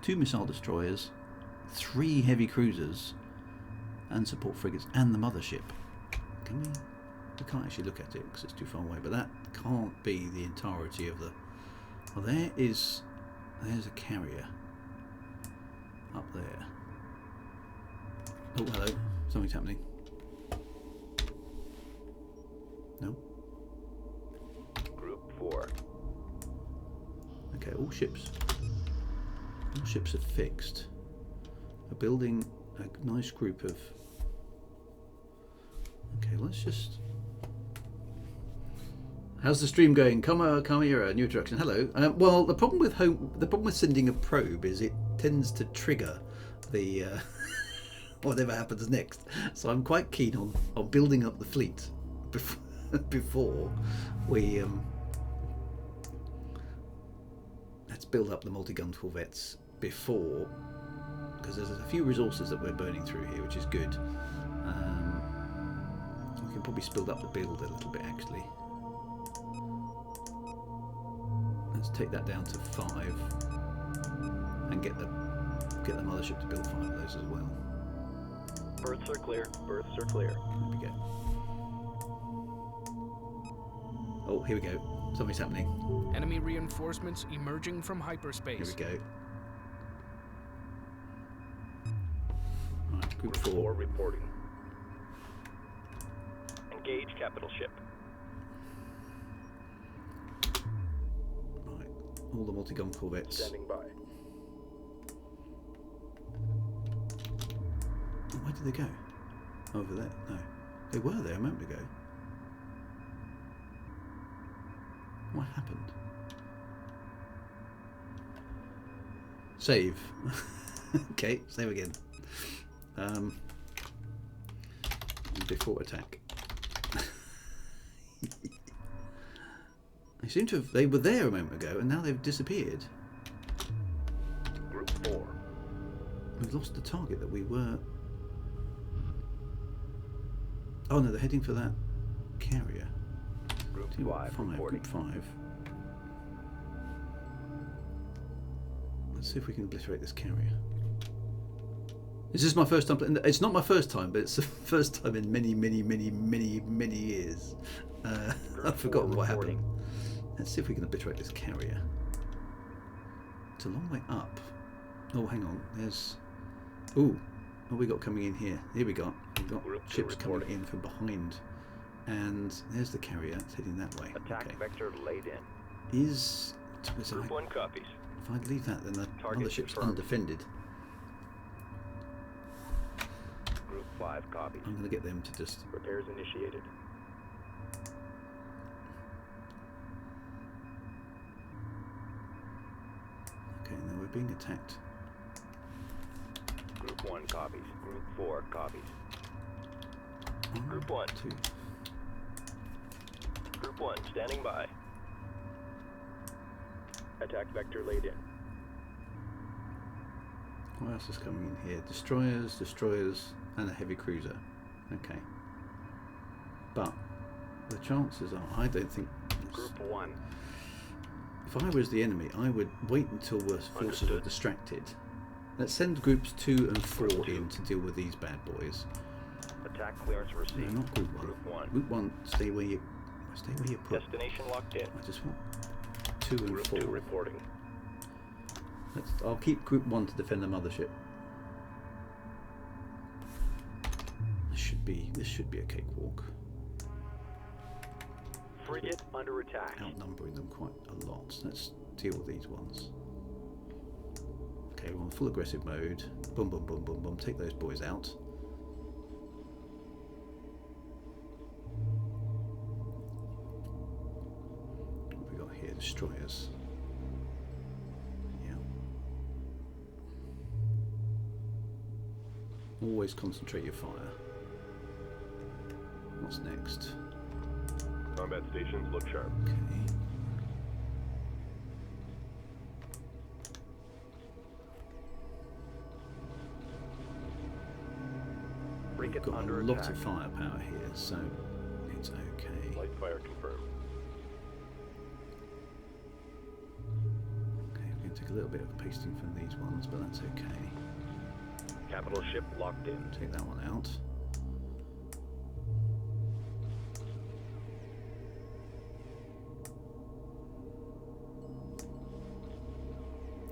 two missile destroyers, 3 heavy cruisers, and support frigates and the mothership. Can we? We can't actually look at it because it's too far away. But that can't be the entirety of the. Well, there's a carrier up there. Oh, hello. Something's happening. No. Group 4. Okay, all ships are fixed. We're building a nice group of. Okay, let's just. How's the stream going? Kamira, new introduction. Hello. Well, the problem with sending a probe is it tends to trigger the whatever happens next. So I'm quite keen on building up the fleet before we let's build up the multi-gun corvettes before, because there's a few resources that we're burning through here, which is good. We can probably speed up the build a little bit actually. Let's take that down to 5 and get the mothership to build 5 of those as well. Berths are clear. Berths are clear. There we go. Oh, here we go. Something's happening. Enemy reinforcements emerging from hyperspace. Here we go. Alright, group 4. 4 reporting. Engage capital ship. Right, all the multi-gun corvettes. Standing by. Oh, where did they go? Over there? No. They were there a moment ago. What happened? Save. Okay, save again. Before attack. They seem to have. They were there a moment ago, and now they've disappeared. Group 4. We've lost the target that we were. Oh no, they're heading for that carrier. Group 5 reporting. Group 5. Let's see if we can obliterate this carrier. This is my first time. It's not my first time, but it's the first time in many years. I've forgotten what happened. Let's see if we can obliterate this carrier. It's a long way up. Oh, hang on. There's. Ooh. What we got coming in here? Here we got. We've got ships coming in from behind. And there's the carrier. It's heading that way. Attack Okay. vector laid in. Is. Group 1 copies. If I leave that, then the Target other ship's confirmed. undefended. Group 5 copies. I'm going to get them to just. Repairs initiated. Okay, now we're being attacked. Group 1 copies. Group 4 copies. Group 1. 2. Group 1 standing by. Attack vector laid in. What else is coming in here? Destroyers, and a heavy cruiser. Okay. But the chances are, I don't think. Group 1. If I was the enemy, I would wait until the forces are Understood. distracted. Let's send groups 2 and 4 Group 2. in to deal with these bad boys. Attack clearance No, received. not group 1. Group 1. Group 1, stay where you put. Destination locked in. I just want 2 and Group 4. 2 reporting. I'll keep group 1 to defend the mothership. This should be a cakewalk. Frigate under attack. Outnumbering them quite a lot. Let's deal with these ones. Okay, we're on full aggressive mode. Boom, boom, boom, boom, boom. Take those boys out. What have we got here? Destroyers. Yeah. Always concentrate your fire. What's next? Combat stations look sharp. Okay. We've Frigate got under a lot attack. of firepower here, so it's okay. Light fire confirmed. Okay, we're going to take a little bit of pasting from these ones, but that's okay. Capital ship locked in. Take that one out.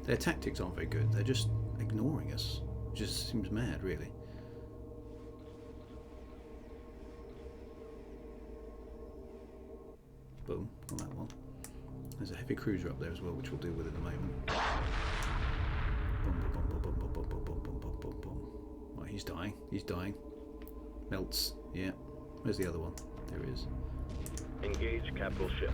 Their tactics aren't very good. They're just ignoring us. Which just seems mad, really. Boom, on that one. There's a heavy cruiser up there as well, which we'll deal with in a moment. Boom, boom, boom, boom, boom, boom, boom, boom, boom, boom, boom, boom. Right, he's dying. He's dying. Melts. Yeah. Where's the other one? There he is. Engage capital ship.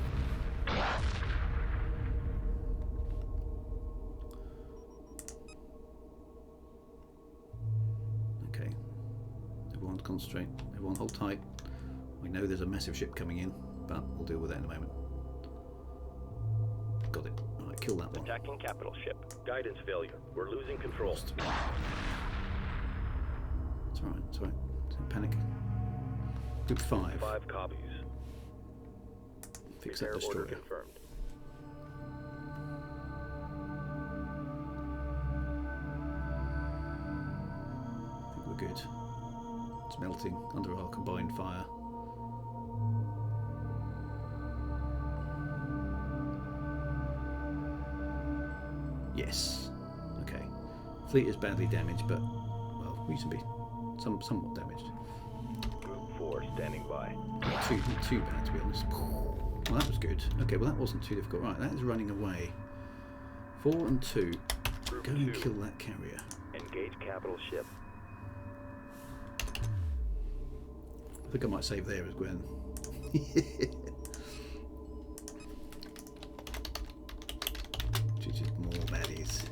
Okay. Everyone concentrate. Everyone hold tight. We know there's a massive ship coming in, but we'll deal with that in a moment. Got it. Alright, kill that one. Attacking capital ship. Guidance failure. We're losing control. It's alright, it's alright. Don't panic. Group 5. 5 copies. Fix that Repair order destroyer. confirmed. I think we're good. It's melting under our combined fire. Yes. Okay. Fleet is badly damaged, but well, reasonably somewhat damaged. Group 4 standing by. Not too bad, to be honest. Well, that was good. Okay, well that wasn't too difficult. Right, that is running away. 4 and 2. Group Go and 2. kill that carrier. Engage capital ship. I think I might save there as Gwen. Just more baddies.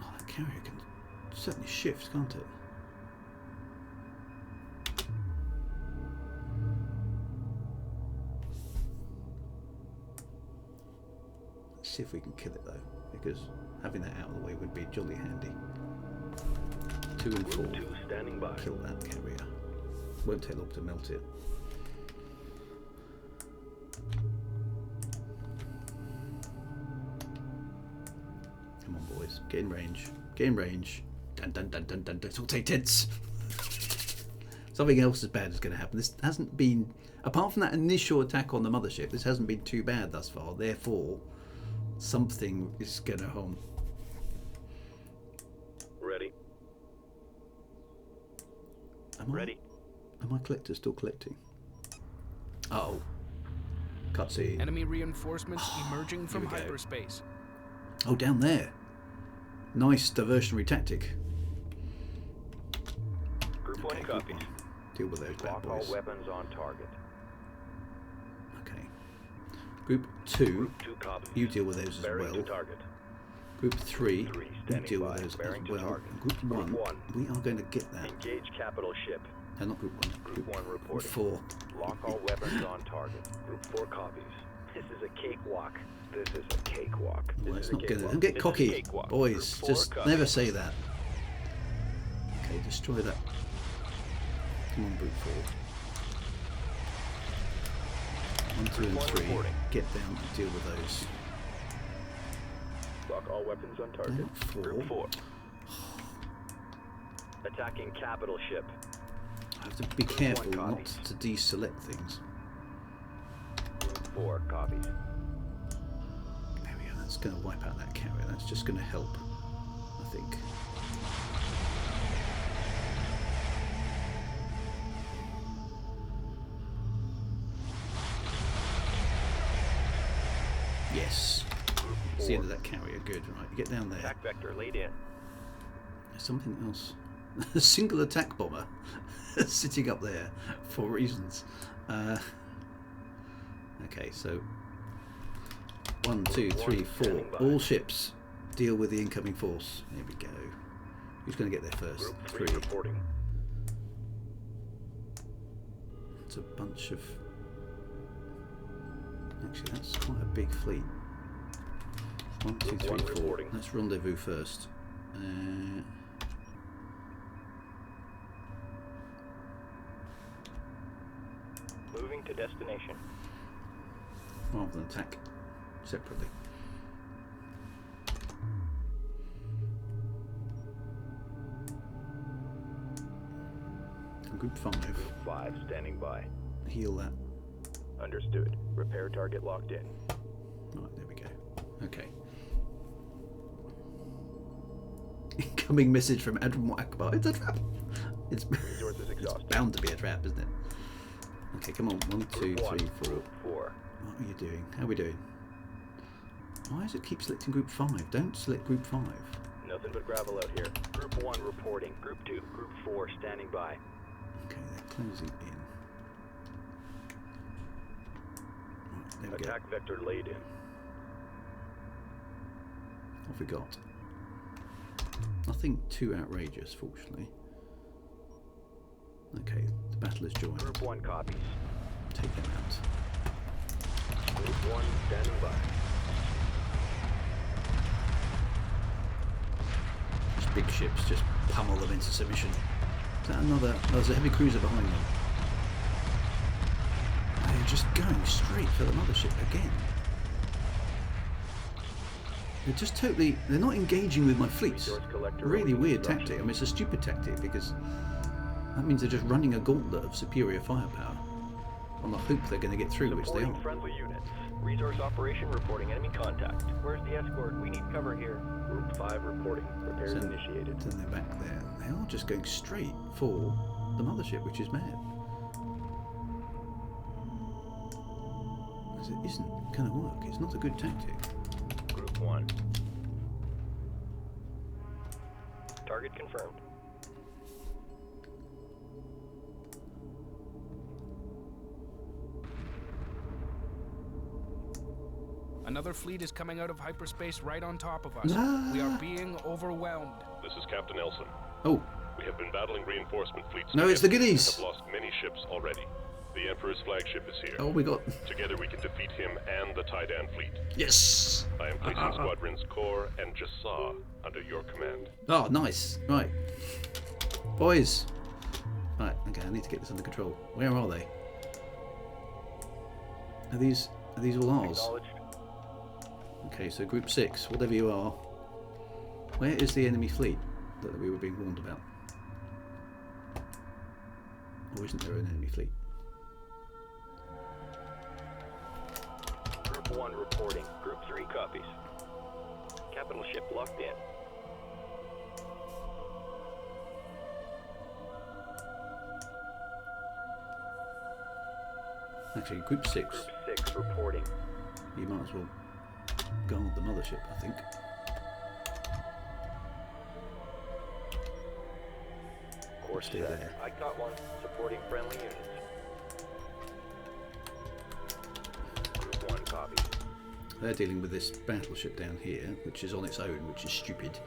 Oh, that carrier can certainly shift, can't it? Let's see if we can kill it though, because having that out of the way would be jolly handy. 2 and 4. Group 2 standing by. Kill that carrier. Won't take long to melt it. Come on, boys. Get in range. Get in range. Dun dun dun dun dun. Don't take tense. Something else as bad is going to happen. This hasn't been, apart from that initial attack on the mothership, this hasn't been too bad thus far. Therefore, something is going to harm. Ready. Ready. Am I still collecting? Uh-oh. Cutscene. Enemy reinforcements emerging from we go. hyperspace. Oh, down there. Nice diversionary tactic. Group 1 Group copies. 1. Deal with those bad Lock all boys. weapons on target. Okay. Group 2, Group 2 copies. you deal with those as Bearing well. to target. Group 3, Group 3 you standing deal by. with those Bearing as to well. target. And Group 1, Group 1. we are going to get that. Engage capital ship. No, not Group 1. Group 1 reporting. 4. Lock all weapons on target. Group 4 copies. This is a cakewalk. This is a cakewalk. Well, This it's is not a gonna. cakewalk. Don't get This is a cocky, cakewalk. boys. Group 4 Just copies. never say that. Okay, destroy that. Come on, Group 4. 1, 2, and Group 1 3. reporting. Get down and deal with those. Lock all weapons on target. Not 4. Group 4. Attacking capital ship. I have to be Group careful 1 not copies. to deselect things. Group 4 copies. There we go. That's going to wipe out that carrier. That's just going to help, I think. Yes. Group It's the end 4. of that carrier. Good. Right, you get down there. Attack vector laid in. There's something else. A single attack bomber sitting up there for reasons. Okay, so 1, 2, 3, 4. All ships deal with the incoming force. There we go. Who's going to get there first? Group 3 3. reporting. It's a bunch of. Actually, that's quite a big fleet. 1, 2, Group 3, 1 4. reporting. Let's rendezvous first. Moving to destination. rather than attack separately. Group 5. Group 5 standing by. Heal that. Understood. Repair target locked in. Right, there we go. Okay. Incoming message from Admiral Akbar. It's a trap. It's bound to be a trap, isn't it? Okay, come on. 1, 2, 3, 4. Group 4. What are you doing? How are we doing? Why does it keep selecting Group 5? Don't select Group 5. Nothing but gravel out here. Group 1 reporting. Group 2. Group 4 standing by. Okay, they're closing in. Right, there we go. Attack vector laid in. What have we got? Nothing too outrageous, fortunately. Okay, the battle has joined. Group 1 copies. Take them out. Group 1 standing by. These big ships just pummel them into submission. Is that another? Oh, there's a heavy cruiser behind them. They're just going straight for the mothership again. They're just totally... They're not engaging with my fleets. Really weird tactic. I mean, it's a stupid tactic because that means they're just running a gauntlet of superior firepower on the hope they're going to get through, which they are. Friendly units. Resource operation reporting enemy contact. Where's the escort? We need cover here. Group 5 reporting. Repairs initiated. Then they're back there. They are just going straight for the mothership, which is mad. Because it isn't going to work. It's not a good tactic. Group 1. Target confirmed. Another fleet is coming out of hyperspace right on top of us. Ah. We are being overwhelmed. This is Captain Nelson. Oh, We have been battling reinforcement fleets. no, it's the together and goodies. have lost many ships already. The Emperor's flagship is here. Oh, we got... Together we can defeat him and the Taiidan fleet. Yes! I am placing Squadrons Core and Jasa under your command. Oh, nice. Right. Boys. Right, okay, I need to get this under control. Where are they? Are these all ours? Acknowledged. Okay, so Group 6, whatever you are. Where is the enemy fleet that we were being warned about? Or isn't there an enemy fleet? Group 1 reporting. Group 3 copies. Capital ship locked in. Actually, Group 6, Group 6 reporting. you might as well guard the mothership, I think. Course Stay set. there. I caught one. Supporting friendly units. Group 1 copies. They're dealing with this battleship down here, which is on its own, which is stupid.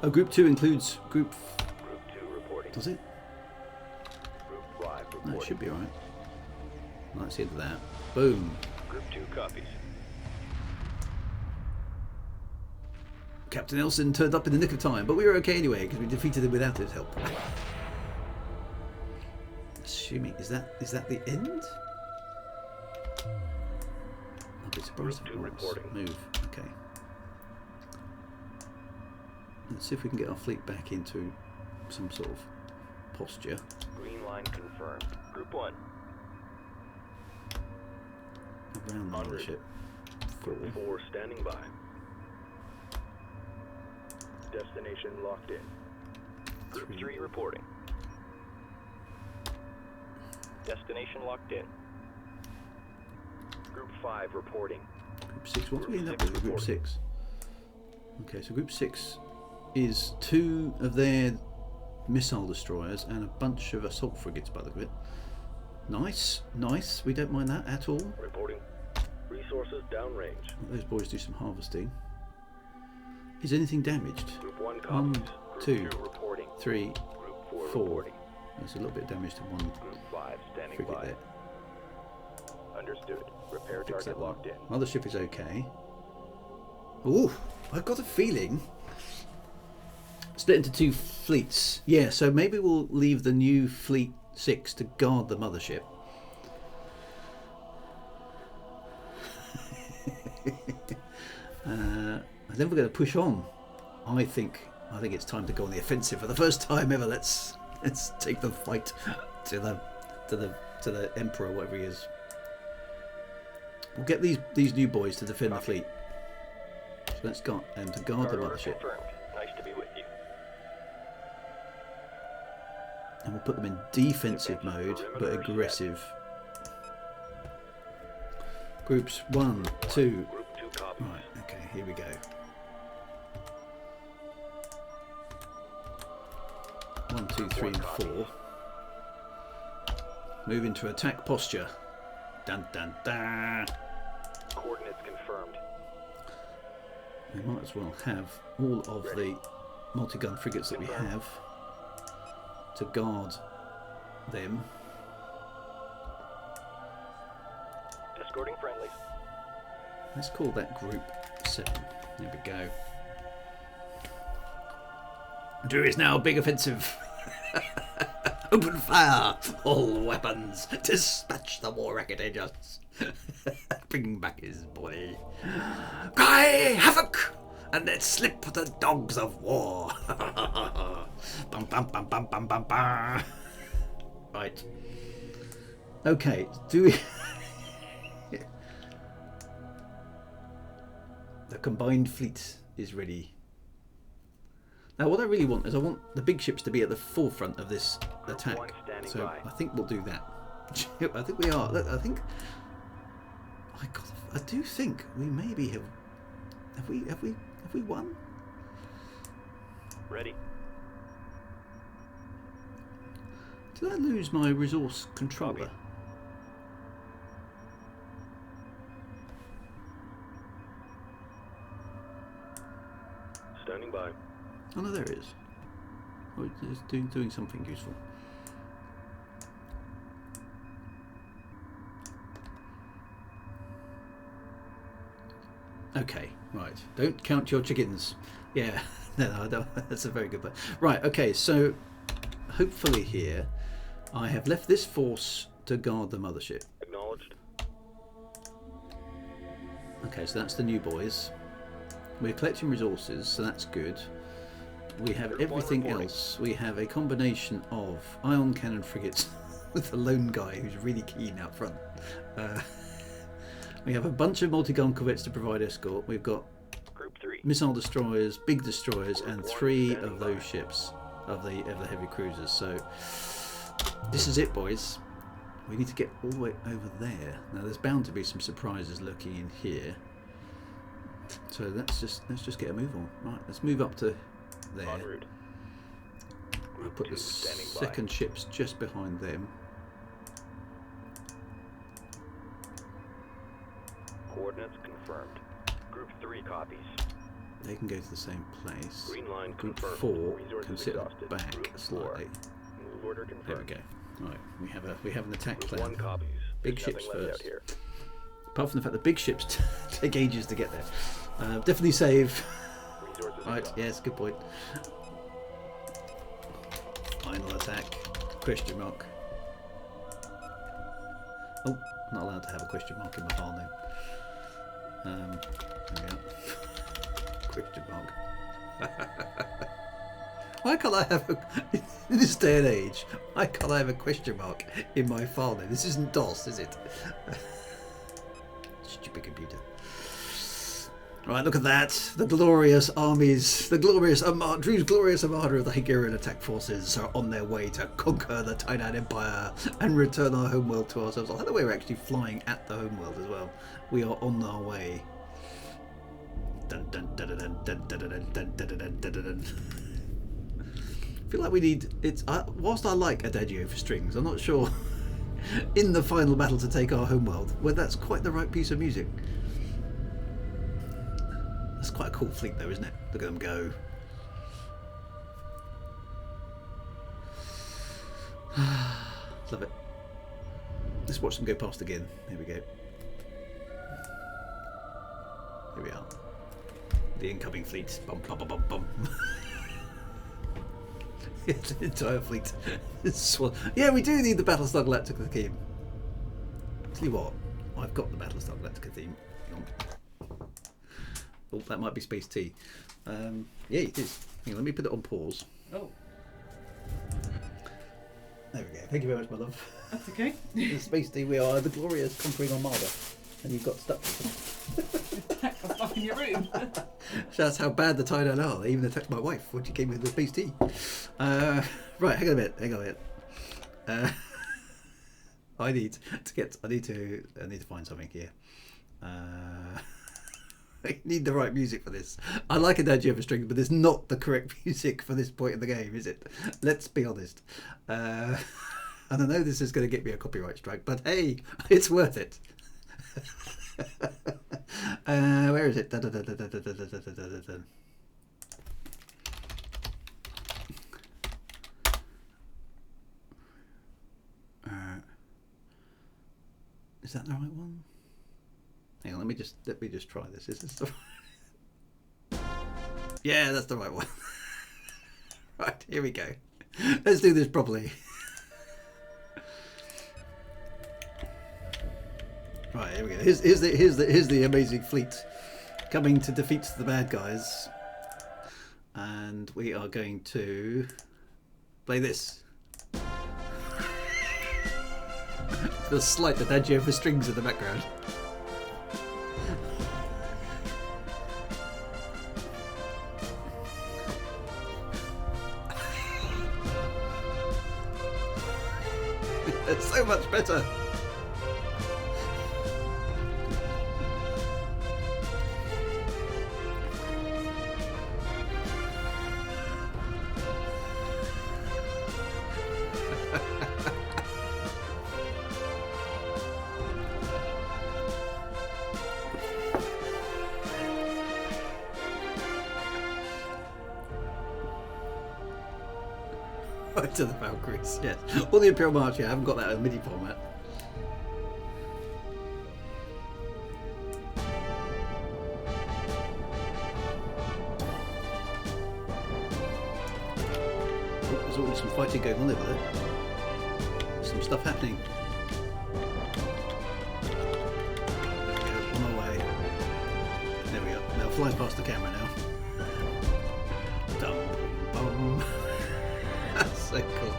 Oh, Group 2 includes Group... Group 2 reporting. Does it? Group 5 reporting. No, it should be alright. That's the end of that. Boom. Group 2 copies. Captain Nelson turned up in the nick of time, but we were okay anyway because we defeated him without his help. Assuming is that the end? I'll be surprised if it Group 2 was. reporting. Move. Okay. Let's see if we can get our fleet back into some sort of posture. Green line confirmed. Group 1. Around the En route. mothership. Group 4 standing by. Destination locked in. Group 3 reporting. Destination locked in. Group 5 reporting. Group 6. What do we end up Group with? Group 6 6. Okay, so Group 6 is 2 of their missile destroyers and a bunch of assault frigates by the look of it. Nice, nice. We don't mind that at all. Reporting. Resources downrange. Let those boys do some harvesting. Is anything damaged? Group 1 copies. 1, Group 2, 2 reporting. 3, Group 4 4. reporting. There's a little bit of damage to one Group 5 standing frigate by. there. Understood. Repair Fix that target one. locked in. Mothership is okay. Ooh, I've got a feeling. Split into 2 fleets. Yeah, so maybe we'll leave the new fleet 6 to guard the mothership. And then we're going to push on. I think it's time to go on the offensive for the first time ever. Let's take the fight to the Emperor, whatever he is. We'll get these new boys to defend the fleet. So let's go and to guard the mothership. Confirmed. Nice to be with you. And we'll put them in defensive mode, but aggressive. Groups 1, 2. Group 2 copies. Right, okay, here we go. 1, 2, 3, and 4. Move into attack posture. Dun dun dun. Coordinates confirmed. We might as well have all of the multi-gun frigates that we have to guard them. Escorting friendlies. Let's call that Group 7. There we go. Drew is now big offensive. Open fire! All weapons! Dispatch the war racket agents! Bring back his body. Cry havoc! And let's slip the dogs of war! Bum, bum, bum, bum, bum, bum, bum. Right. Okay, do we... The combined fleet is ready. Now what I really want is I want the big ships to be at the forefront of this attack. So I think we'll do that. I think we are. I think I do think we maybe have we won? Ready. Did I lose my resource controller? Standing by. Oh no, there it is. Oh, it's doing something useful. Okay, right. Don't count your chickens. Yeah, no, I don't. That's a very good point. Right, okay, so hopefully here I have left this force to guard the mothership. Acknowledged. Okay, so that's the new boys. We're collecting resources, so that's good. We have everything else. We have a combination of ion cannon frigates with a lone guy who's really keen out front. We have a bunch of multi-gun corvettes to provide escort. We've got Group 3. missile destroyers, big destroyers, and 3 of those ships of the heavy cruisers. So this is it, boys. We need to get all the way over there. Now there's bound to be some surprises lurking in here. So let's just get a move on. Right, let's move up to there. En route. I'll put the second ships just behind them. Coordinates confirmed. Group 3 copies. They can go to the same place. Green line Group confirmed. 4 Resources can sit exhausted. back Group 4. slightly. Move order There we confirmed. go. Right, we have an attack Group plan. 1 copies. Big There's ships nothing left first. out here. Apart from the fact that big ships take ages to get there. Definitely save. Resources Right, exhausted. yes, good point. Final attack. Question mark. Oh, not allowed to have a question mark in my file name. There we go. Question mark. Why can't I have in this day and age, why can't I have a question mark in my file name? This isn't DOS, is it? Stupid computer. Right, look at that. The glorious armies, the glorious armada, Drew's glorious armada of the Hiigara attack forces are on their way to conquer the Taiidan Empire and return our homeworld to ourselves. I like the way we're actually flying at the homeworld as well. We are on our way. Dun, dun, dun, dun, dun, dun, dun, dun, dun, dun, dun, dun, dun. I feel like we need it's. Whilst I like Adagio for strings, I'm not sure in the final battle to take our homeworld whether that's quite the right piece of music. That's quite a cool fleet though, isn't it? Look at them go. Love it. Let's watch them go past again. Here we go. Here we are. The incoming fleet. Bum, bum, bum, bum, bum. It's the entire fleet. Yeah, we do need the Battlestar Galactica theme. Tell you what, I've got the Battlestar Galactica theme. Oh, that might be Space T. Yeah, it is. Hang on, let me put it on pause. Oh, There we go. Thank you very much, my love. that's okay. In Space T, we are the glorious conquering armada. And you've got stuck. Attack us back in your room. So that's how bad the Taiidan are. They even attacked my wife when she came with the Space T. Right, hang on a minute. I need to find something here. I need the right music for this. I like a Dad Jeva string, but it's not the correct music for this point in the game, is it? Let's be honest. And I know this is going to get me a copyright strike, but hey, it's worth it. Where is it? Is that the right one? Hang on, let me just try this. Is this the right? Yeah, that's the right one. Right, here we go. Let's do this properly. Right, here we go. Here's the amazing fleet coming to defeat the bad guys, and we are going to play this. The slight adagio for strings in the background. It's so much better. To the Valkyries, yes. Or the Imperial March, yeah, I haven't got that in MIDI format. Oh, there's already some fighting going on over there. Some stuff happening. There we go, on our way. There we go. Now fly past the camera now. Dum bum. That's so cool.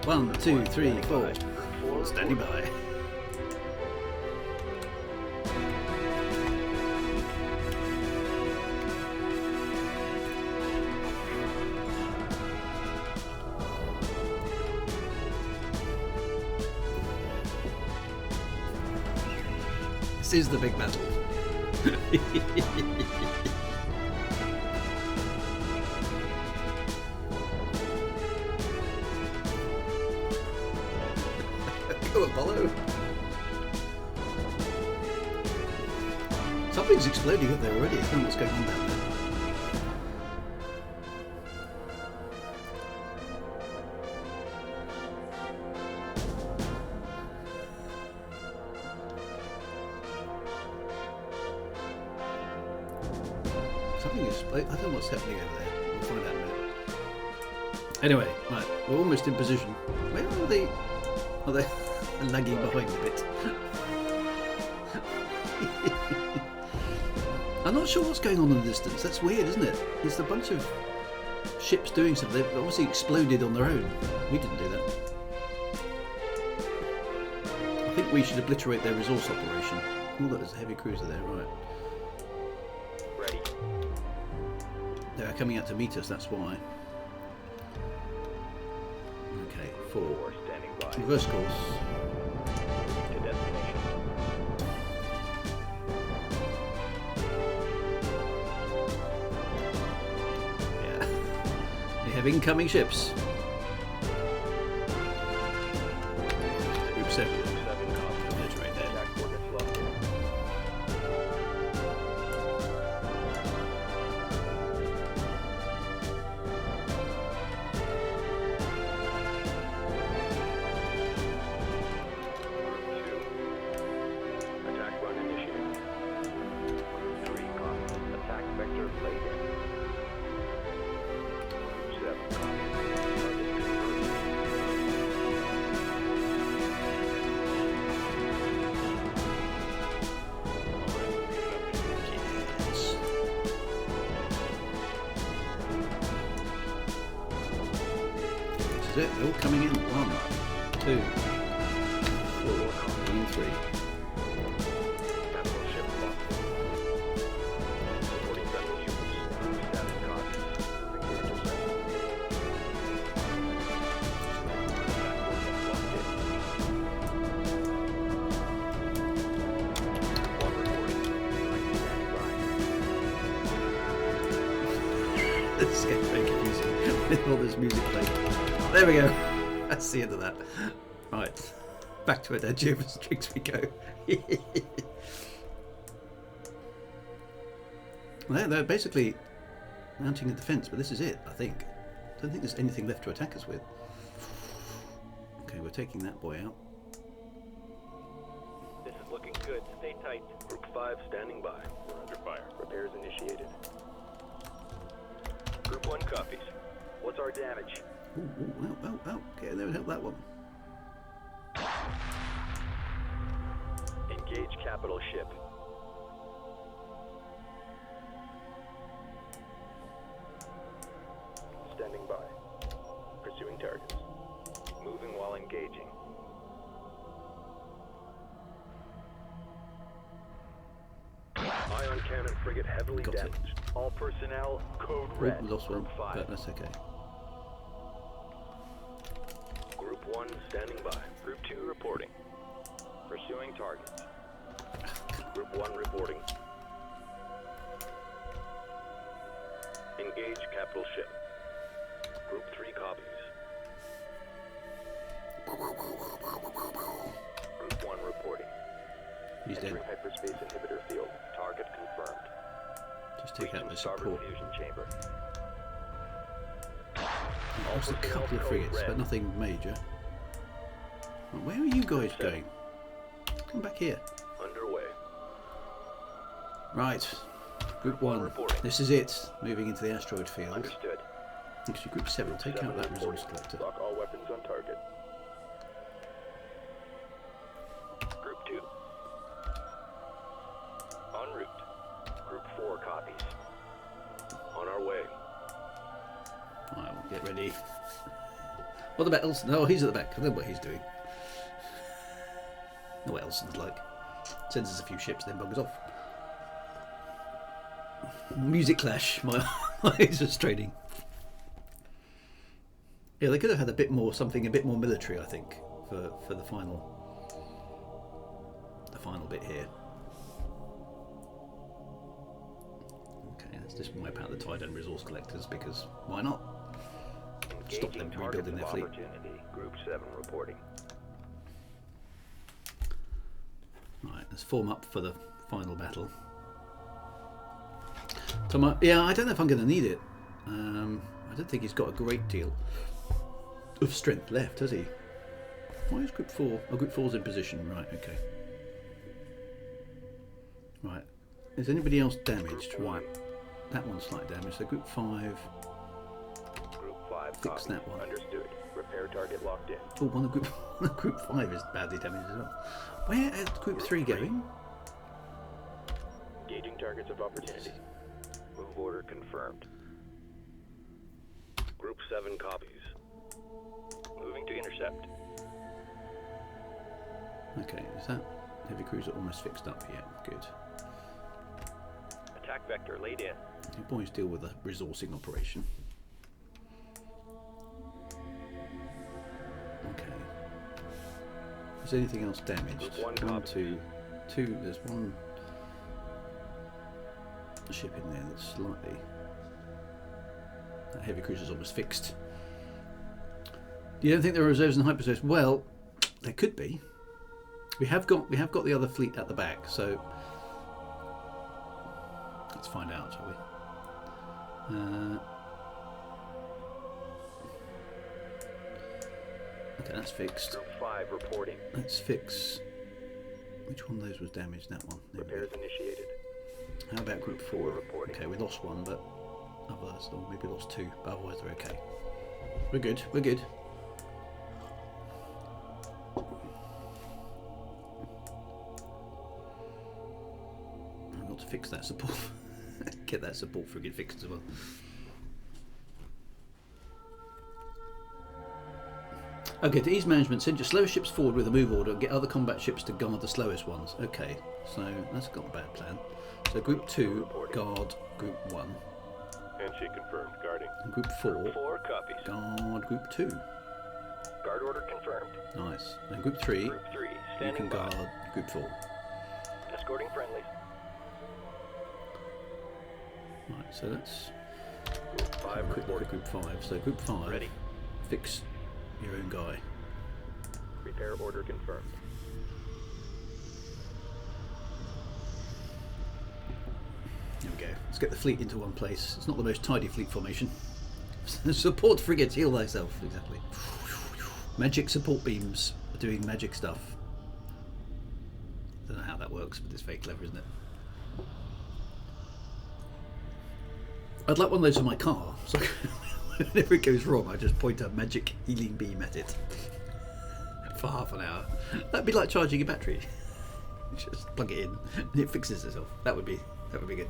One, two, three, four. Standing by. This is the big battle. Go Apollo. Something's exploding up there already. I don't know what's going on down there. I don't know what's happening over there. We'll find out in a minute. Anyway, right, we're almost in position. Where are they? Are they lagging behind a bit? I'm not sure what's going on in the distance. That's weird, isn't it? There's a bunch of ships doing something. They've obviously exploded on their own. We didn't do that. I think we should obliterate their resource operation. Oh, there's a heavy cruiser there, right. Ready. They're coming out to meet us, that's why. Okay, 4. Standing by. Reverse course. To destination. Yeah. We have incoming ships. Group 7. Obliterate there. Attack coordinates locked in. Attack run initiated. 3 attack vector laid in. is it? They're all coming in. 1, 2, 4, and 3. Capital ship locked. Reporting vessel units. Status copies. Intercept. Locked in. One reporting. Standing by. It's getting very confusing with all this music playing. There we go. That's the end of that. Right. Back to Adagio Strings we go. Well, they're basically mounting a defence, but this is it, I think. I don't think there's anything left to attack us with. Okay, we're taking that boy out. This is looking good. Stay tight. Group 5 standing by. We're under fire. Repairs initiated. Group 1 copies. What's our damage? Ooh, ooh, ow, ow, ow. Okay, there, help that one. Engage capital ship. Standing by. Pursuing targets. Moving while engaging. Ion cannon frigate heavily Got it. damaged. All personnel, code Oh, red. we lost one, Group 5. but that's okay. Group 1 standing by. Group 2 reporting. Pursuing targets. Group 1 reporting. Engage capital ship. Group 3 copies. Group 1 reporting. He's dead. Entering hyperspace inhibitor field. Target confirmed. Just take out Reaching the starboard support. fusion chamber. Lost a couple of frigates, but nothing major. Well, where are you guys going? Come back here. Underway. Right. Group 1. Reporting. This is it. Moving into the asteroid field. Understood. Actually, Group 7 will take out 7 that resource reporting. collector. Lock all weapons on target. Group 2. En route. Group 4 copies. On our way. Right, we'll get ready. What about Elson? Oh, he's at the back. I don't know what he's doing. Know what Elson's like. Sends us a few ships, then buggers off. Music clash. My eyes are straining. Yeah, they could have had a bit more, something a bit more military, I think, for the final bit here. Okay, let's just wipe out the Taiidan resource collectors because why not? Stop them Engaging rebuilding their fleet. opportunity. Group 7 reporting. Right, let's form up for the final battle. Tom, yeah, I don't know if I'm going to need it. I don't think he's got a great deal of strength left, has he? Why is Group 4? Oh, Group 4's in position. Right, okay. Right. Is anybody else damaged? Right. That one's slight damage. So Group 5. Group 5 Fix copies. that one. Understood. Repair target locked in. Oh, one of Group 5 is badly damaged as well. Where is Group 3 going? Engaging targets of opportunity. Move order confirmed. Group 7 copies. Moving to intercept. Okay, is that heavy cruiser almost fixed up? Yeah, good. Attack vector laid in. You boys deal with the resourcing operation. Okay. Is anything else damaged? One One, copy. two. There's one ship in there that's slightly. That heavy cruiser's almost fixed. You don't think there are reserves in hyperspace? Well, there could be. We have got the other fleet at the back, so let's find out, shall we? Okay, that's fixed. Group 5 reporting. Let's fix. Which one of those was damaged? That one. There we go. Repairs initiated. How about Group 4? reporting. Okay, we lost one, but others, or maybe lost two, but otherwise they're okay. We're good. We're good. I've got to fix that support. Get that support frigate fixed as well. Okay, to ease management, send your slowest ships forward with a move order and get other combat ships to guard the slowest ones. Okay, so that's not a bad plan. So Group 2, guard Group 1. Handshake confirmed. Guarding. And Group 4, 4 copies. guard Group 2. Guard order confirmed. Nice. And Group 3, Group 3, you standing can by. guard Group 4. Escorting friendlies. Right, so let's Group 5 have a quick look at reporting. Group 5. So Group 5, Ready. fix your own guy. Repair order confirmed. There we go. Let's get the fleet into one place. It's not the most tidy fleet formation. Support frigates, heal thyself. Exactly. Magic support beams are doing magic stuff. Don't know how that works, but it's very clever, isn't it? I'd like one of those for my car. So whenever it goes wrong, I just point a magic healing beam at it for half an hour. That'd be like charging a battery. Just plug it in and it fixes itself. That would be good.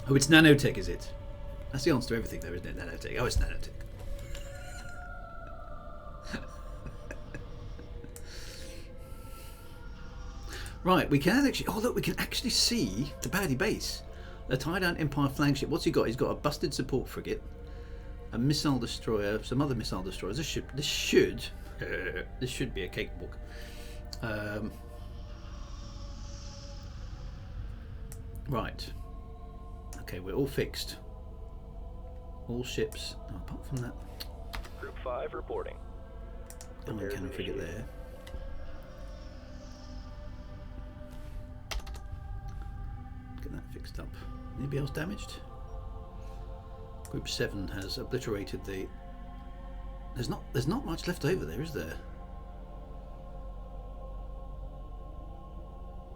Oh, it's nanotech, is it? That's the answer to everything, though, isn't it? Nanotech. Oh, it's nanotech. Right, we can actually. Oh, look, we can actually see the baddie base. The Taiidan Empire flagship. What's he got? He's got a busted support frigate, a missile destroyer, some other missile destroyers. This should be a cakewalk. Right. Okay, we're all fixed. All ships, apart from that. Group 5 reporting. One cannon frigate there. Get that fixed up. Anybody else damaged? Group 7 has obliterated the. There's not much left over there, is there?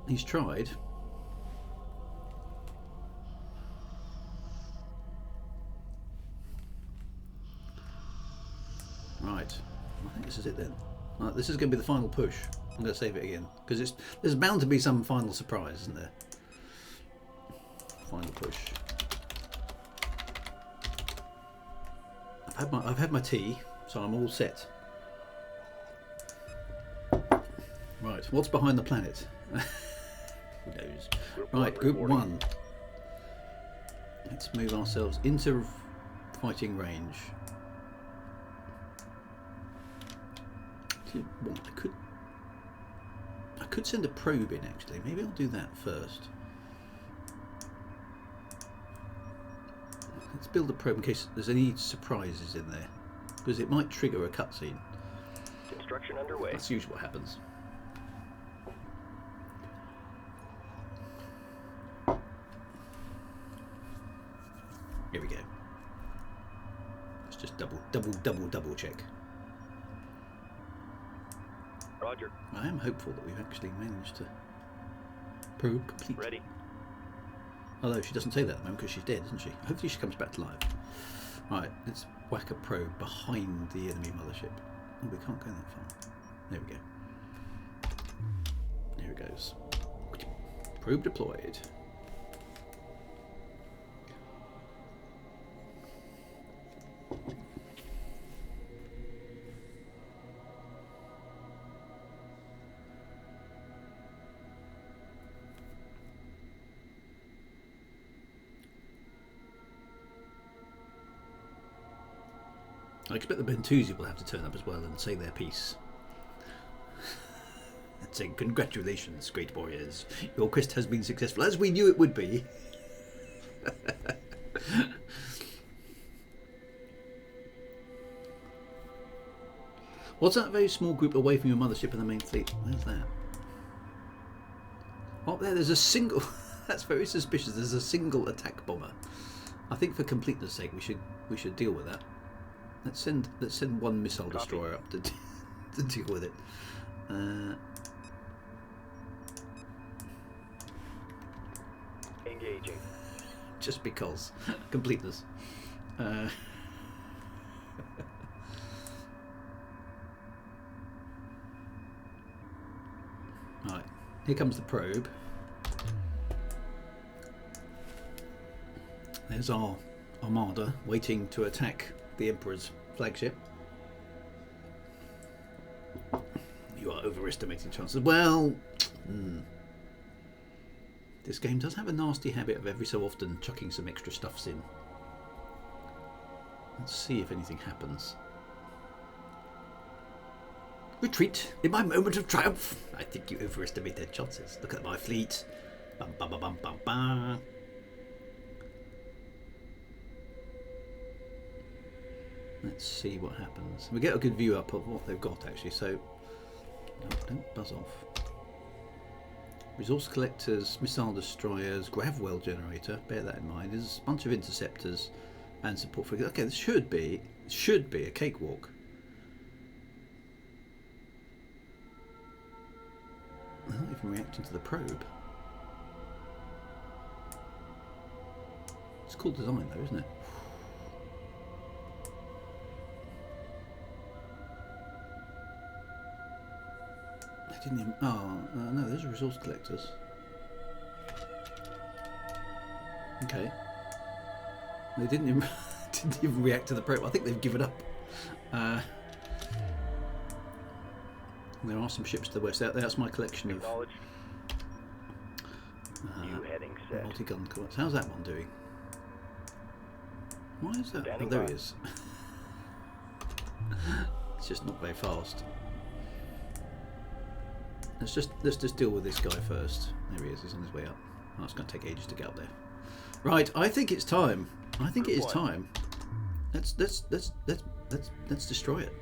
He's tried. Right, I think this is it then. Right, this is going to be the final push. I'm going to save it again because there's bound to be some final surprise, isn't there? Final push. I've had my tea, so I'm all set. Right, what's behind the planet? Who knows? Right, Group 1. Let's move ourselves into fighting range. I could send a probe in actually. Maybe I'll do that first. Let's build a probe in case there's any surprises in there, because it might trigger a cutscene. Construction underway. That's usually what happens. Here we go. Let's just double check. Roger. I am hopeful that we've actually managed to probe complete. Ready. Although she doesn't say that at the moment because she's dead, isn't she? Hopefully she comes back to life. Right, let's whack a probe behind the enemy mothership. Oh, we can't go that far. There we go. Here it goes. Probe deployed. I expect the Bentusi will have to turn up as well and say their piece. And say, congratulations, great warriors. Your quest has been successful, as we knew it would be. What's that very small group away from your mothership and the main fleet? Where's that? Oh, there's a single... That's very suspicious. There's a single attack bomber. I think for completeness' sake, we should deal with that. Let's send one missile destroyer up to deal with it. Engaging. Just because completeness. Right, here comes the probe. There's our armada waiting to attack the Emperor's flagship. You are overestimating chances. Well, this game does have a nasty habit of every so often chucking some extra stuffs in. Let's see if anything happens. Retreat in my moment of triumph. I think you overestimate their chances. Look at my fleet. Bum, bum, bum, bum, bum, bum. Let's see what happens. We get a good view up of what they've got actually, so no, don't buzz off. Resource collectors, missile destroyers, grav well generator, bear that in mind. There's a bunch of interceptors and support for. Okay, this should be a cakewalk. They're not even reacting to the probe. It's cool design though, isn't it? They didn't even. Oh no, those are resource collectors. Okay. They didn't even react to the probe. I think they've given up. There are some ships to the west. That's my collection of New heading set. multi-gun corvettes. How's that one doing? Why is that? Standing Oh, there by. he is. It's just not very fast. Let's just deal with this guy first. There he is. He's on his way up. Oh, it's going to take ages to get up there. Right, I think it's time. I think it is time. Let's destroy it.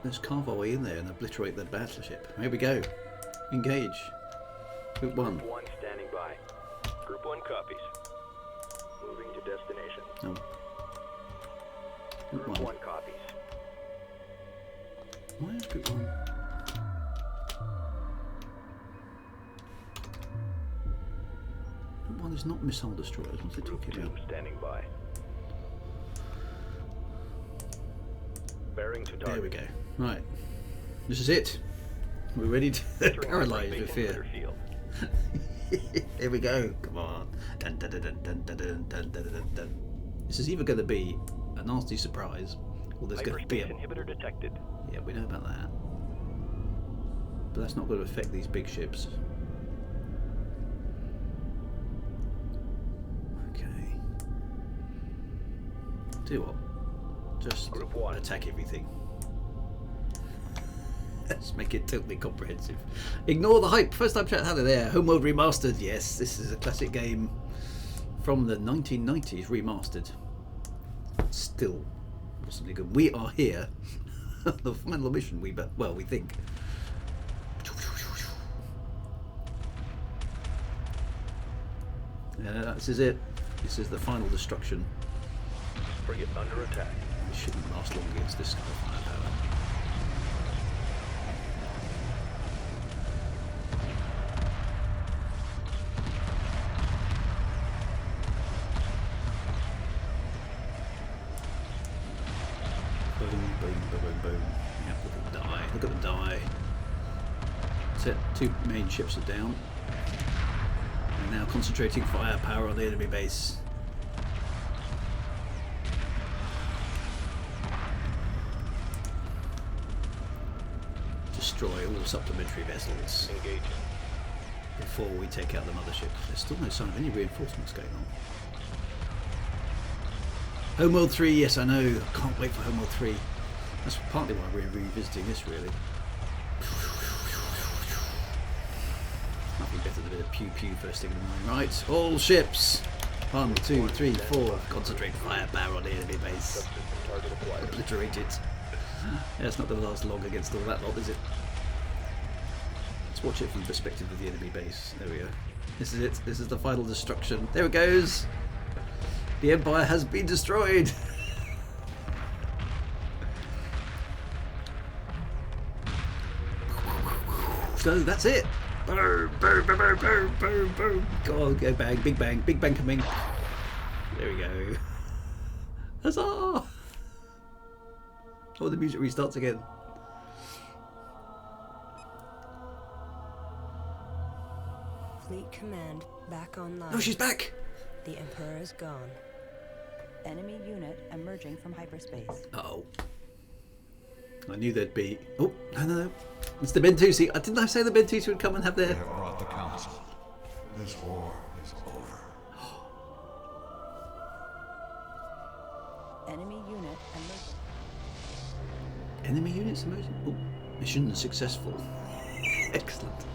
Let's carve our way in there and obliterate that battleship. Here we go. Engage. Group 1. Group 1 standing by. Group 1 copies. Moving to destination. Oh. Group Group 1. 1 copies. Why is Group 1? Group 1 is not missile destroyers. What's it Group talking 2 about? standing by. Bearing to target. There we go. Right. This is it. We're ready to Entering paralyze base with fear. inhibitor field. Here we go. Come on. Dun, dun, dun, dun, dun, dun, dun, dun, dun, dun. This is either going to be a nasty surprise, or there's going to be Hyperspace inhibitor detected. Yeah, we know about that. But that's not going to affect these big ships. Okay. Tell you what. Just Group 1. attack everything. Let's make it totally comprehensive. Ignore the hype. First time chat. Hello there. Homeworld remastered. Yes, this is a classic game from the 1990s, remastered. Still possibly good. We are here. The final mission. We think. Yeah, this is it. This is the final destruction. Frigate under attack. It shouldn't last long against this kind of firepower. Boom, boom, boom, boom, boom. Yeah, look at them die. Look at them die. Set two main ships are down. We're now concentrating firepower on the enemy base. Destroy all supplementary vessels Engaging. before we take out the mothership. There's still no sign of any reinforcements going on. Homeworld 3, yes I know. I can't wait for Homeworld 3. That's partly why we're revisiting this really. Nothing better than a bit of pew pew first thing in the morning. Right, all ships. 1, 2, 3, 4. Concentrate firepower on the enemy base. Subsystem target acquired. Obliterate it. Yeah, it's not going to last long against all that lot, is it? Let's watch it from the perspective of the enemy base. There we go. This is it. This is the final destruction. There it goes. The Empire has been destroyed. So that's it. Boom, boom, boom, boom, boom, boom, boom. Go on, go bang, big bang coming. There we go. Huzzah! Oh, the music restarts again. Fleet command back online. Oh, she's back. The Emperor is gone. Enemy unit emerging from hyperspace. Uh-oh. I knew there'd be... Oh, no. It's the Bentusi. Didn't I say the Bentusi would come and have They their... have brought the council. This war is over. Enemy unit emerging. Enemy units emerging? Oh, mission successful. Excellent.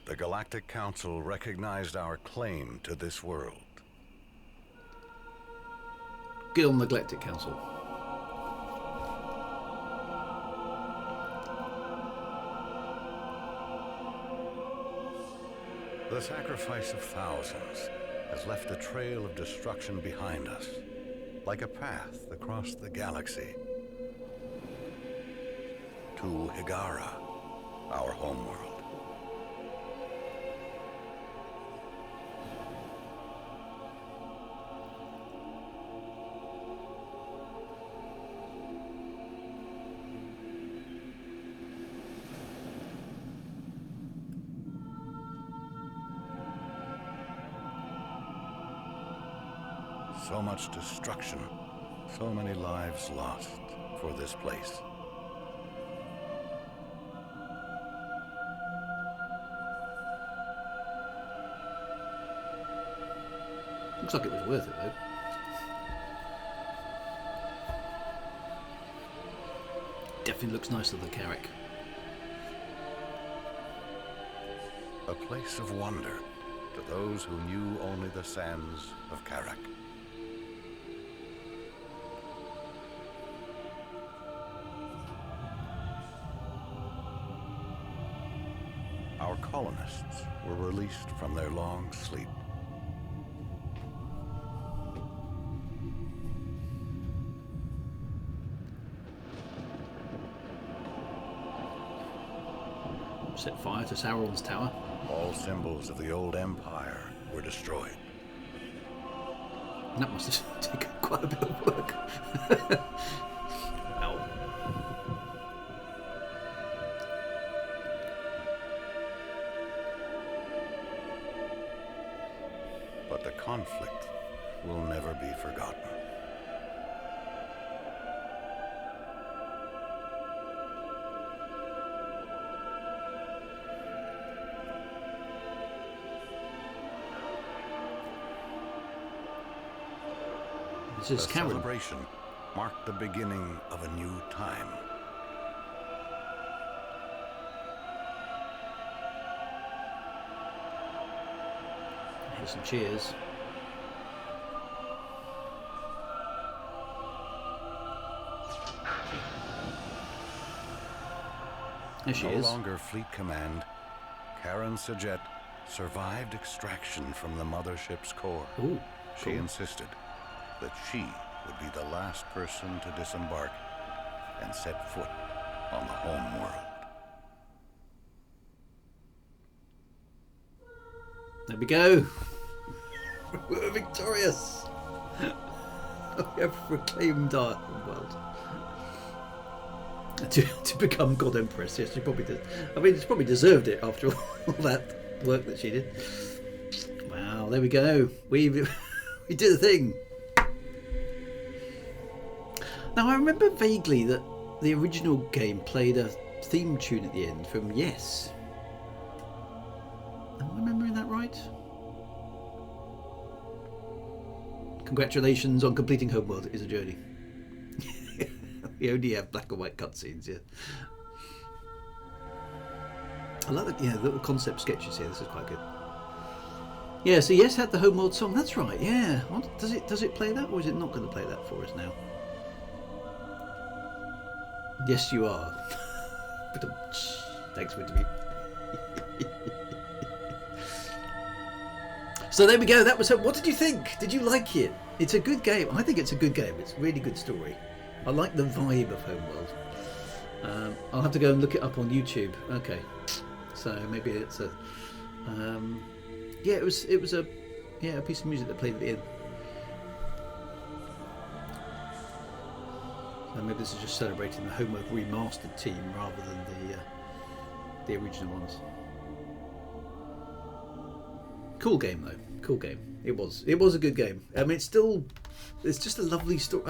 The Galactic Council recognized our claim to this world. Good on the Galactic Council. The sacrifice of thousands has left a trail of destruction behind us, like a path across the galaxy. To Hiigara, our homeworld. So much destruction, so many lives lost for this place. Looks like it was worth it though. Definitely looks nicer than Carrick. A place of wonder to those who knew only the sands of Carrick. Our colonists were released from their long sleep. Set fire to Sauron's tower. All symbols of the old empire were destroyed. And that must have taken quite a bit of work. Wow. But the conflict will never be forgotten. This is The Cameron. celebration marked the beginning of a new time. Here's some cheers. There she No is. longer Fleet Command, Karen Sajet survived extraction from the mothership's core. Ooh, She cool. insisted that she would be the last person to disembark and set foot on the home world. There we go. We're victorious. We have reclaimed our world. To become God Empress, yes, she probably did. I mean, she's probably deserved it after all that work that she did. Wow, there we go. We did the thing. Now, I remember vaguely that the original game played a theme tune at the end from Yes. Am I remembering that right? Congratulations on completing Homeworld. It is a journey. We only have black and white cutscenes, yeah. I love it, yeah, the little concept sketches here. This is quite good. Yeah, so Yes had the Homeworld song. That's right, yeah. What, does it play that, or is it not going to play that for us now? Yes, you are. Thanks for me. So there we go. That was. What did you think? Did you like it? It's a good game. I think it's a good game. It's a really good story. I like the vibe of Homeworld. I'll have to go and look it up on YouTube. Okay, so maybe it's a. Yeah, it was a piece of music that played at the end. So maybe this is just celebrating the Homeworld remastered team rather than the original ones. Cool game though. Cool game. It was a good game. I mean, it's just a lovely story.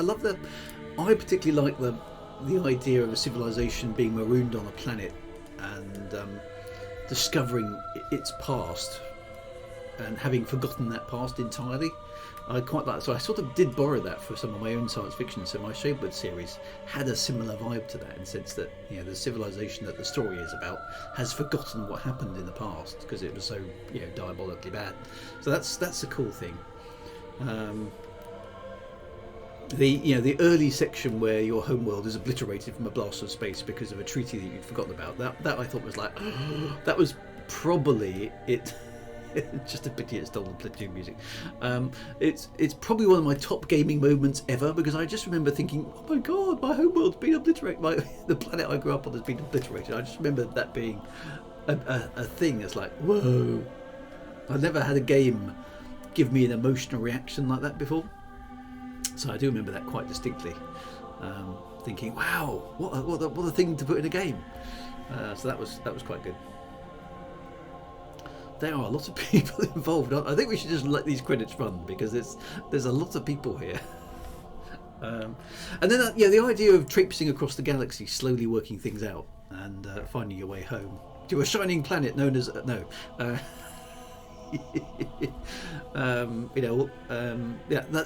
I particularly like the idea of a civilization being marooned on a planet and discovering its past and having forgotten that past entirely. I quite like. So I sort of did borrow that for some of my own science fiction. So my Shadebird series had a similar vibe to that, in the sense that the civilization that the story is about has forgotten what happened in the past because it was so diabolically bad. So that's a cool thing. The early section where your homeworld is obliterated from a blast of space because of a treaty that you'd forgotten about. That I thought was like that was probably it. Just a pity it stole the platoon music. It's probably one of my top gaming moments ever, because I just remember thinking, oh my god, my homeworld's been obliterated. The planet I grew up on has been obliterated. I just remember that being a thing that's like, whoa. I've never had a game give me an emotional reaction like that before. So I do remember that quite distinctly. Thinking, wow, what a thing to put in a game. So that was quite good. There are a lot of people involved. I think we should just let these credits run, because there's a lot of people here. And then the idea of traipsing across the galaxy, slowly working things out and finding your way home to a shining planet known as that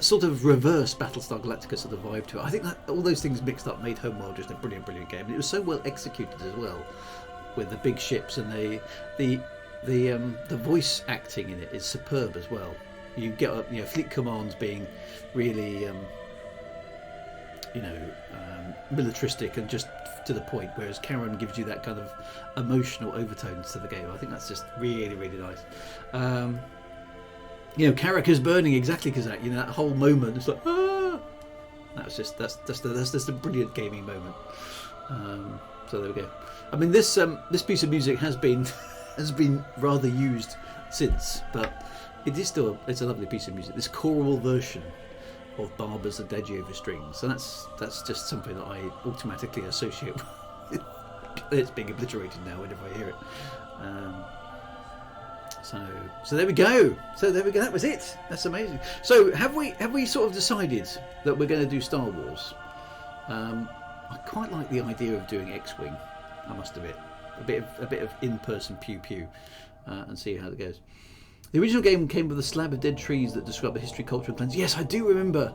sort of reverse Battlestar Galactica sort of vibe to it. I think that all those things mixed up made Homeworld just a brilliant game. And it was so well executed as well, with the big ships, and the voice acting in it is superb as well. You get fleet commands being really militaristic and just to the point, whereas Karen gives you that kind of emotional overtones to the game. I think that's just really, really nice. Caracas burning exactly because that whole moment, it's like that's just a brilliant gaming moment. So there we go. I mean, this piece of music has been rather used since, but it's a lovely piece of music. This choral version of Barber's Adagio for strings, and that's just something that I automatically associate with it's being obliterated now whenever I hear it. So there we go. That was it. That's amazing. So have we sort of decided that we're going to do Star Wars? I quite like the idea of doing X-Wing, I must admit. A bit of in-person pew and see how it goes. The original game came with a slab of dead trees that describe the history, culture, and plans. Yes, I do remember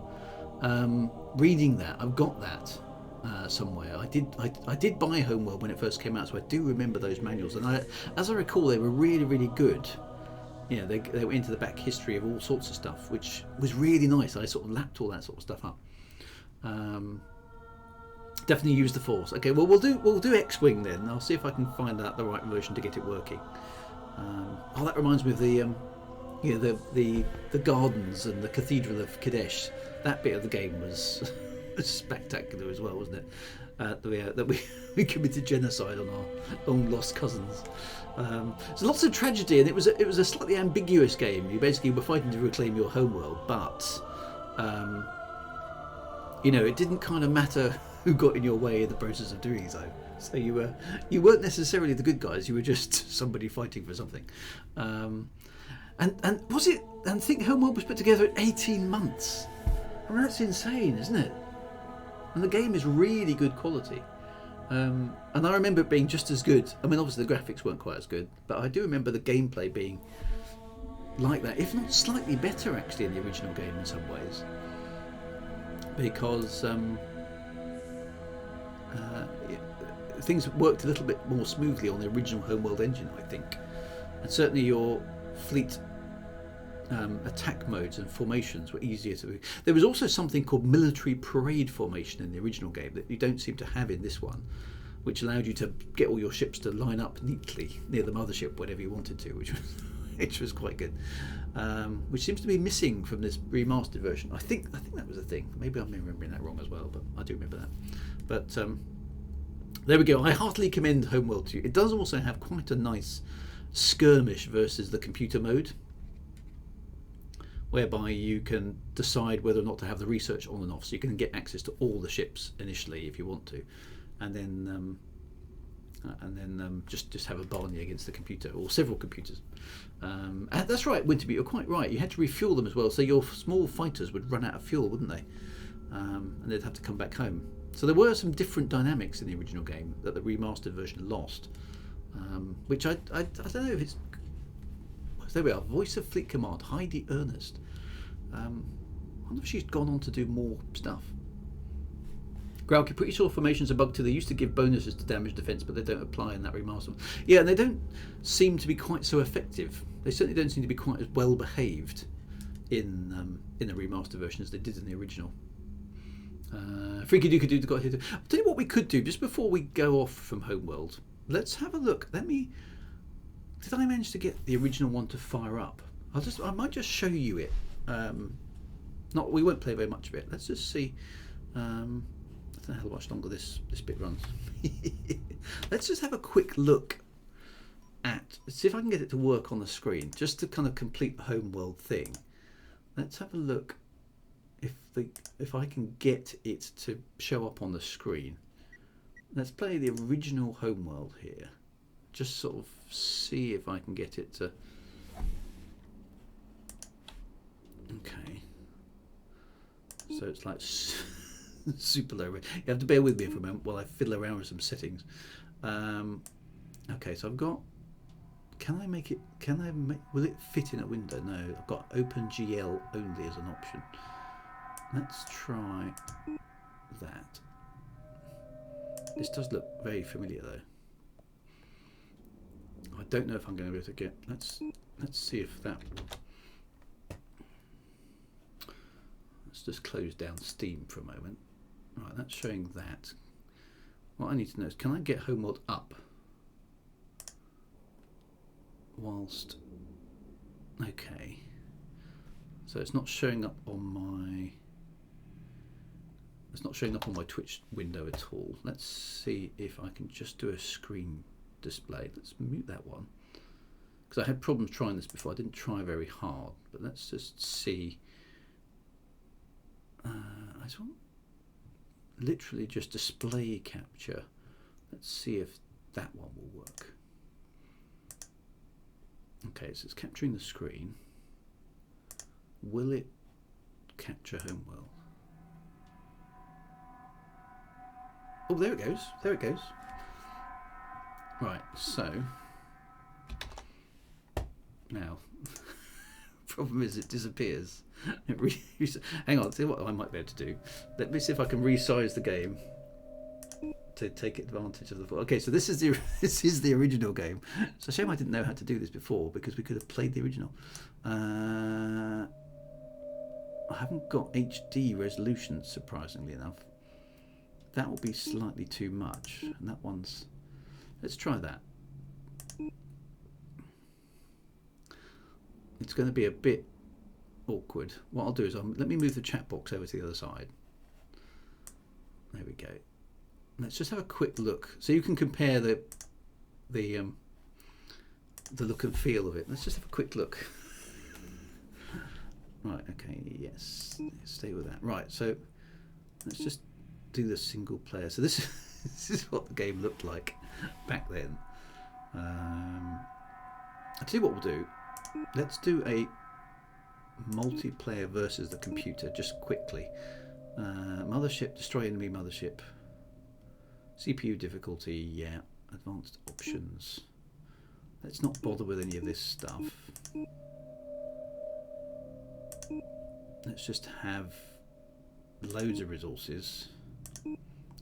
reading that. I've got that somewhere. I did buy Homeworld when it first came out, so I do remember those manuals. And as I recall, they were really, really good. They were into the back history of all sorts of stuff, which was really nice. I sort of lapped all that sort of stuff up. Definitely use the Force. Okay, well we'll do X-Wing then. I'll see if I can find out the right version to get it working. That reminds me of the gardens and the Cathedral of Kadesh. That bit of the game was spectacular as well, wasn't it? That we committed genocide on our own lost cousins. So lots of tragedy, and it was a slightly ambiguous game. You basically were fighting to reclaim your homeworld, but it didn't kind of matter who got in your way in the process of doing so. So you weren't necessarily the good guys. You were just somebody fighting for something. And was it? And I think Homeworld was put together in 18 months. I mean, that's insane, isn't it? And the game is really good quality. And I remember it being just as good. I mean, obviously the graphics weren't quite as good, but I do remember the gameplay being like that, if not slightly better actually in the original game in some ways, because things worked a little bit more smoothly on the original Homeworld engine, I think, and certainly your fleet attack modes and formations were easier to. There was also something called military parade formation in the original game that you don't seem to have in this one, which allowed you to get all your ships to line up neatly near the mothership whenever you wanted to, which was quite good. Which seems to be missing from this remastered version. I think that was a thing. Maybe I'm remembering that wrong as well, but I do remember that. But there we go. I heartily commend Homeworld to you. It does also have quite a nice skirmish versus the computer mode, whereby you can decide whether or not to have the research on and off, so you can get access to all the ships initially if you want to, and then and then just have a Barney against the computer or several computers. And that's right, Winterby, you're quite right. You had to refuel them as well, so your small fighters would run out of fuel, wouldn't they? And they'd have to come back home. So there were some different dynamics in the original game that the remastered version lost, which I don't know if it's... There we are, Voice of Fleet Command, Heidi Ernest. I wonder if she's gone on to do more stuff. Grauke, pretty sure formations are bugged too. They used to give bonuses to damage defense, but they don't apply in that remaster. Yeah, and they don't seem to be quite so effective. They certainly don't seem to be quite as well behaved in the remaster version as they did in the original. Freaky Dooka Dude got here. I'll tell you what we could do just before we go off from Homeworld. Let's have a look. Did I manage to get the original one to fire up? I might just show you it. We won't play very much of it. Let's just see. I don't know how much longer this bit runs. Let's just have a quick look at. See if I can get it to work on the screen, just to kind of complete the Homeworld thing. Let's have a look if I can get it to show up on the screen. Let's play the original Homeworld here. Just sort of see if I can get it to. Okay. So it's like super low. You have to bear with me for a moment while I fiddle around with some settings. Okay, so I've got. Will it fit in a window? No, I've got OpenGL only as an option. Let's try that. This does look very familiar though. I don't know if I'm going to be able to get. Let's see if that. Let's just close down Steam for a moment. Right, that's showing that. What I need to know is, can I get Homeworld up whilst? Okay. So it's not showing up on my. It's not showing up on my Twitch window at all. Let's see if I can just do a screen display. Let's mute that one, because I had problems trying this before. I didn't try very hard, but let's just see. I just want literally just display capture. Let's see if that one will work. Okay, so it's capturing the screen. Will it capture Homeworld? Oh, there it goes. There it goes. Right, so now problem is it disappears. Hang on, see what I might be able to do. Let me see if I can resize the game to take advantage of the. Okay, so this is the original game. It's a shame I didn't know how to do this before, because we could have played the original. I haven't got HD resolution, surprisingly enough. That will be slightly too much, and that one's. Let's try that. It's going to be a bit awkward. What I'll do is let me move the chat box over to the other side. There we go. Let's just have a quick look, so you can compare the look and feel of it. Let's just have a quick look. Right. Okay. Yes. Stay with that. Right. So let's just do the single player. So this is what the game looked like back then. I'll tell you what we'll do. Let's do a multiplayer versus the computer just quickly. Mothership, destroy enemy mothership. CPU difficulty, yeah. Advanced options. Let's not bother with any of this stuff. Let's just have loads of resources.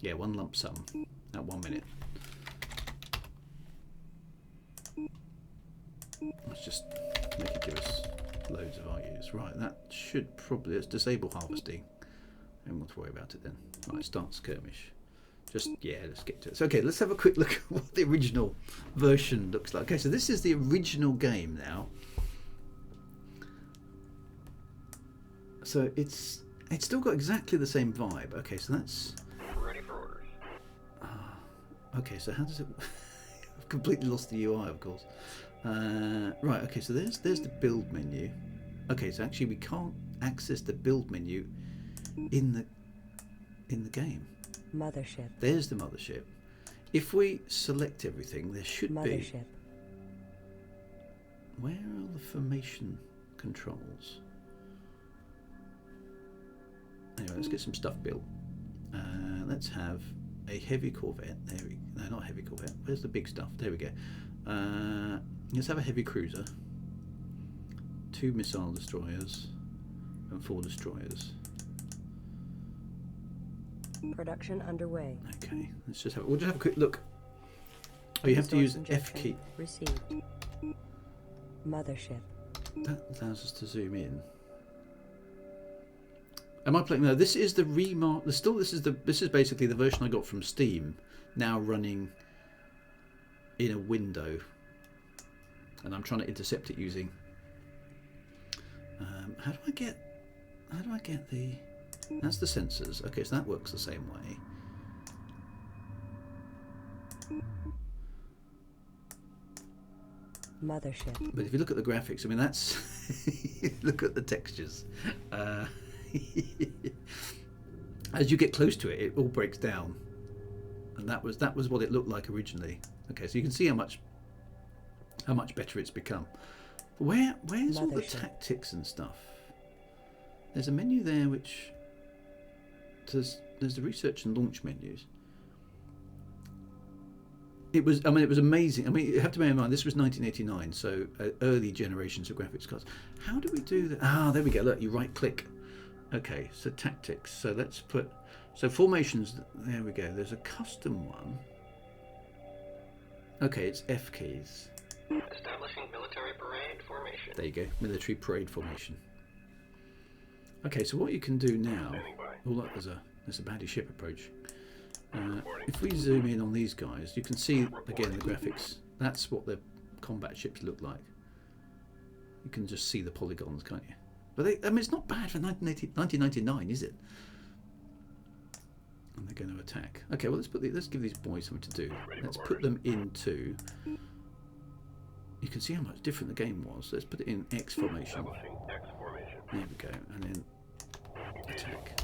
Yeah, one lump sum at 1 minute. Let's just make it give us loads of argues. Right, that should probably. Let's disable harvesting. And we'll worry about it then. Right, start skirmish. Let's get to it. So, okay, let's have a quick look at what the original version looks like. Okay, so this is the original game now. So it's still got exactly the same vibe. Okay, so that's. Ready for orders. Okay, so how does it? I've completely lost the UI, of course. Right. Okay, so there's the build menu. Okay, so actually we can't access the build menu in the game. Mothership. There's the mothership. If we select everything, there should be. Mothership. Where are all the formation controls? Anyway, let's get some stuff built. Let's have a heavy corvette. There we go. No, not heavy corvette. Where's the big stuff? There we go. Let's have a heavy cruiser, 2 missile destroyers, and 4 destroyers. Production underway. Okay, let's just have. We'll just have a quick look. Oh, you have to use Resource F key. Received. Mothership. That allows us to zoom in. Am I playing? No, this is the remaster. Still, this is basically the version I got from Steam, now running in a window, and I'm trying to intercept it using. How do I get the? That's the sensors. Okay, so that works the same way. Mothership. But if you look at the graphics, I mean, that's look at the textures. As you get close to it, it all breaks down, and that was what it looked like originally. Okay, so you can see how much better it's become. But where's all the tactics and stuff? There's a menu there which there's the research and launch menus. It was amazing. I mean, you have to bear in mind this was 1989, so early generations of graphics cards. How do we do that? Ah, there we go. Look, you right click. Okay, so tactics. So let's put formations. There we go. There's a custom one. Okay, it's F keys. Establishing military parade formation. There you go, military parade formation. Okay, so what you can do now. Oh, look, there's a baddie ship approach. If we zoom in on these guys, you can see again the graphics. That's what the combat ships look like. You can just see the polygons, can't you? But I mean, it's not bad for 1999, is it? And they're going to attack. Okay, well let's give these boys something to do. Let's put them into. You can see how much different the game was. Let's put it in X formation. There we go, and then attack.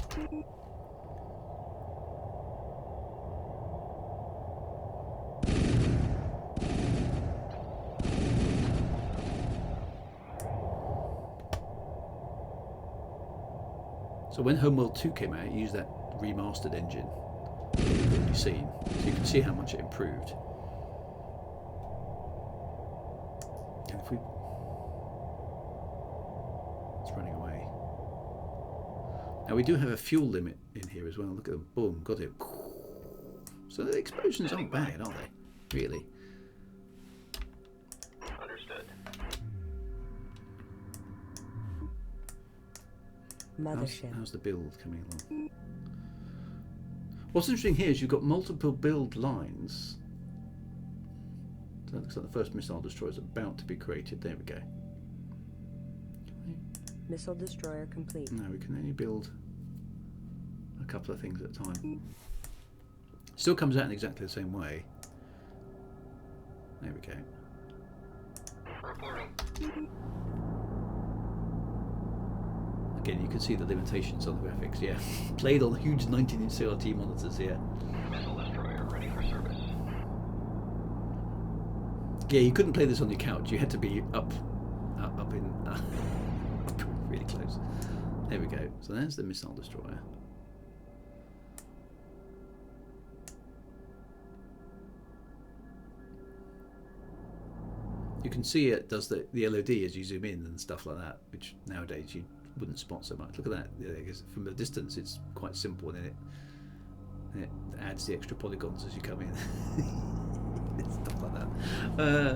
So when Homeworld 2 came out, it used that remastered engine that you've seen. So you can see how much it improved. And if we... It's running away. Now we do have a fuel limit in here as well. Look at them. Boom, got it. So the explosions aren't bad, are they? Really? Mothership. How's the build coming along? What's interesting here is you've got multiple build lines. So that looks like the first missile destroyer is about to be created. There we go. Missile destroyer complete. No, we can only build a couple of things at a time. Still comes out in exactly the same way. There we go. Reporting. Again, you can see the limitations on the graphics. Yeah, played on huge 19-inch CRT monitors here. Missile destroyer ready for service. Yeah, you couldn't play this on your couch. You had to be up in really close. There we go. So there's the missile destroyer. You can see it does the LOD as you zoom in and stuff like that, which nowadays you wouldn't spot so much. Look at that. Yeah, from a distance it's quite simple, and then it adds the extra polygons as you come in. Stuff like that.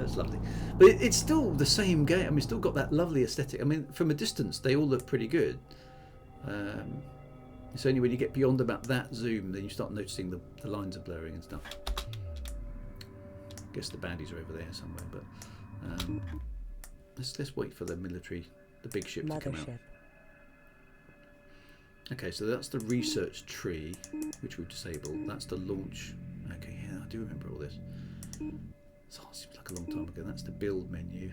It's lovely. But it's still the same game. I mean, it's still got that lovely aesthetic. I mean, from a distance they all look pretty good. It's only when you get beyond about that zoom then you start noticing the lines are blurring and stuff. I guess the baddies are over there somewhere, but let's wait for the military, the big ship to come out. Okay, so that's the research tree, which we've disabled. That's the launch. Okay, yeah, I do remember all this. It seems like a long time ago. That's the build menu.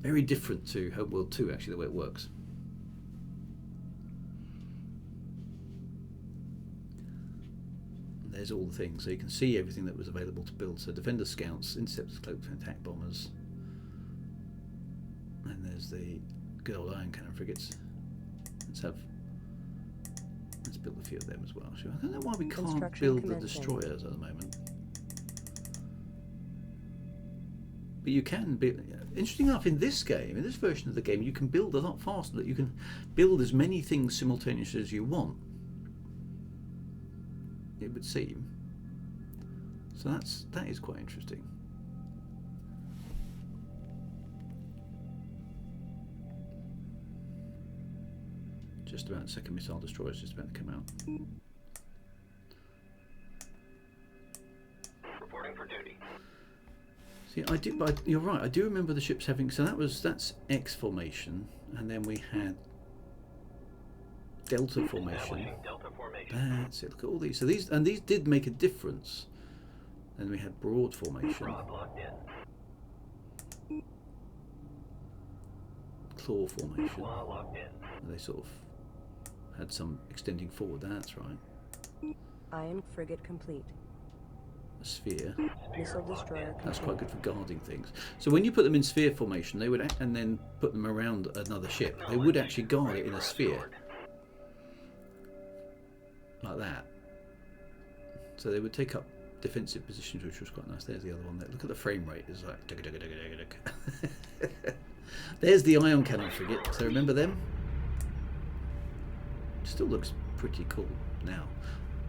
Very different to Homeworld 2, actually, the way it works. there's all the things. So you can see everything that was available to build. So defender scouts, interceptors, cloaks, attack bombers. And there's the good old iron cannon frigates. Let's build a few of them as well. I don't know why we can't build the destroyers at the moment. But you can build. Interesting enough, in this game, in this version of the game, you can build a lot faster. That you can build as many things simultaneously as you want. It would seem. So that is quite interesting. Just about second missile destroyer is just about to come out. Reporting for duty. See, you're right. I do remember the ships having. So that's X formation, and then we had Delta formation. Delta formation. That's it. Look at all these. So these did make a difference. Then we had broad formation. Broad locked in. Claw formation. Claw locked in. And they sort of had some extending forward. That's right. Iron frigate complete. A sphere. Missile destroyer complete. That's quite good for guarding things. So when you put them in sphere formation, they would, and then put them around another ship, they would actually guard it in a sphere, like that. So they would take up defensive positions, which was quite nice. There's the other one there. Look at the frame rate. It's like there's the ion cannon frigate. So remember them? Still looks pretty cool now.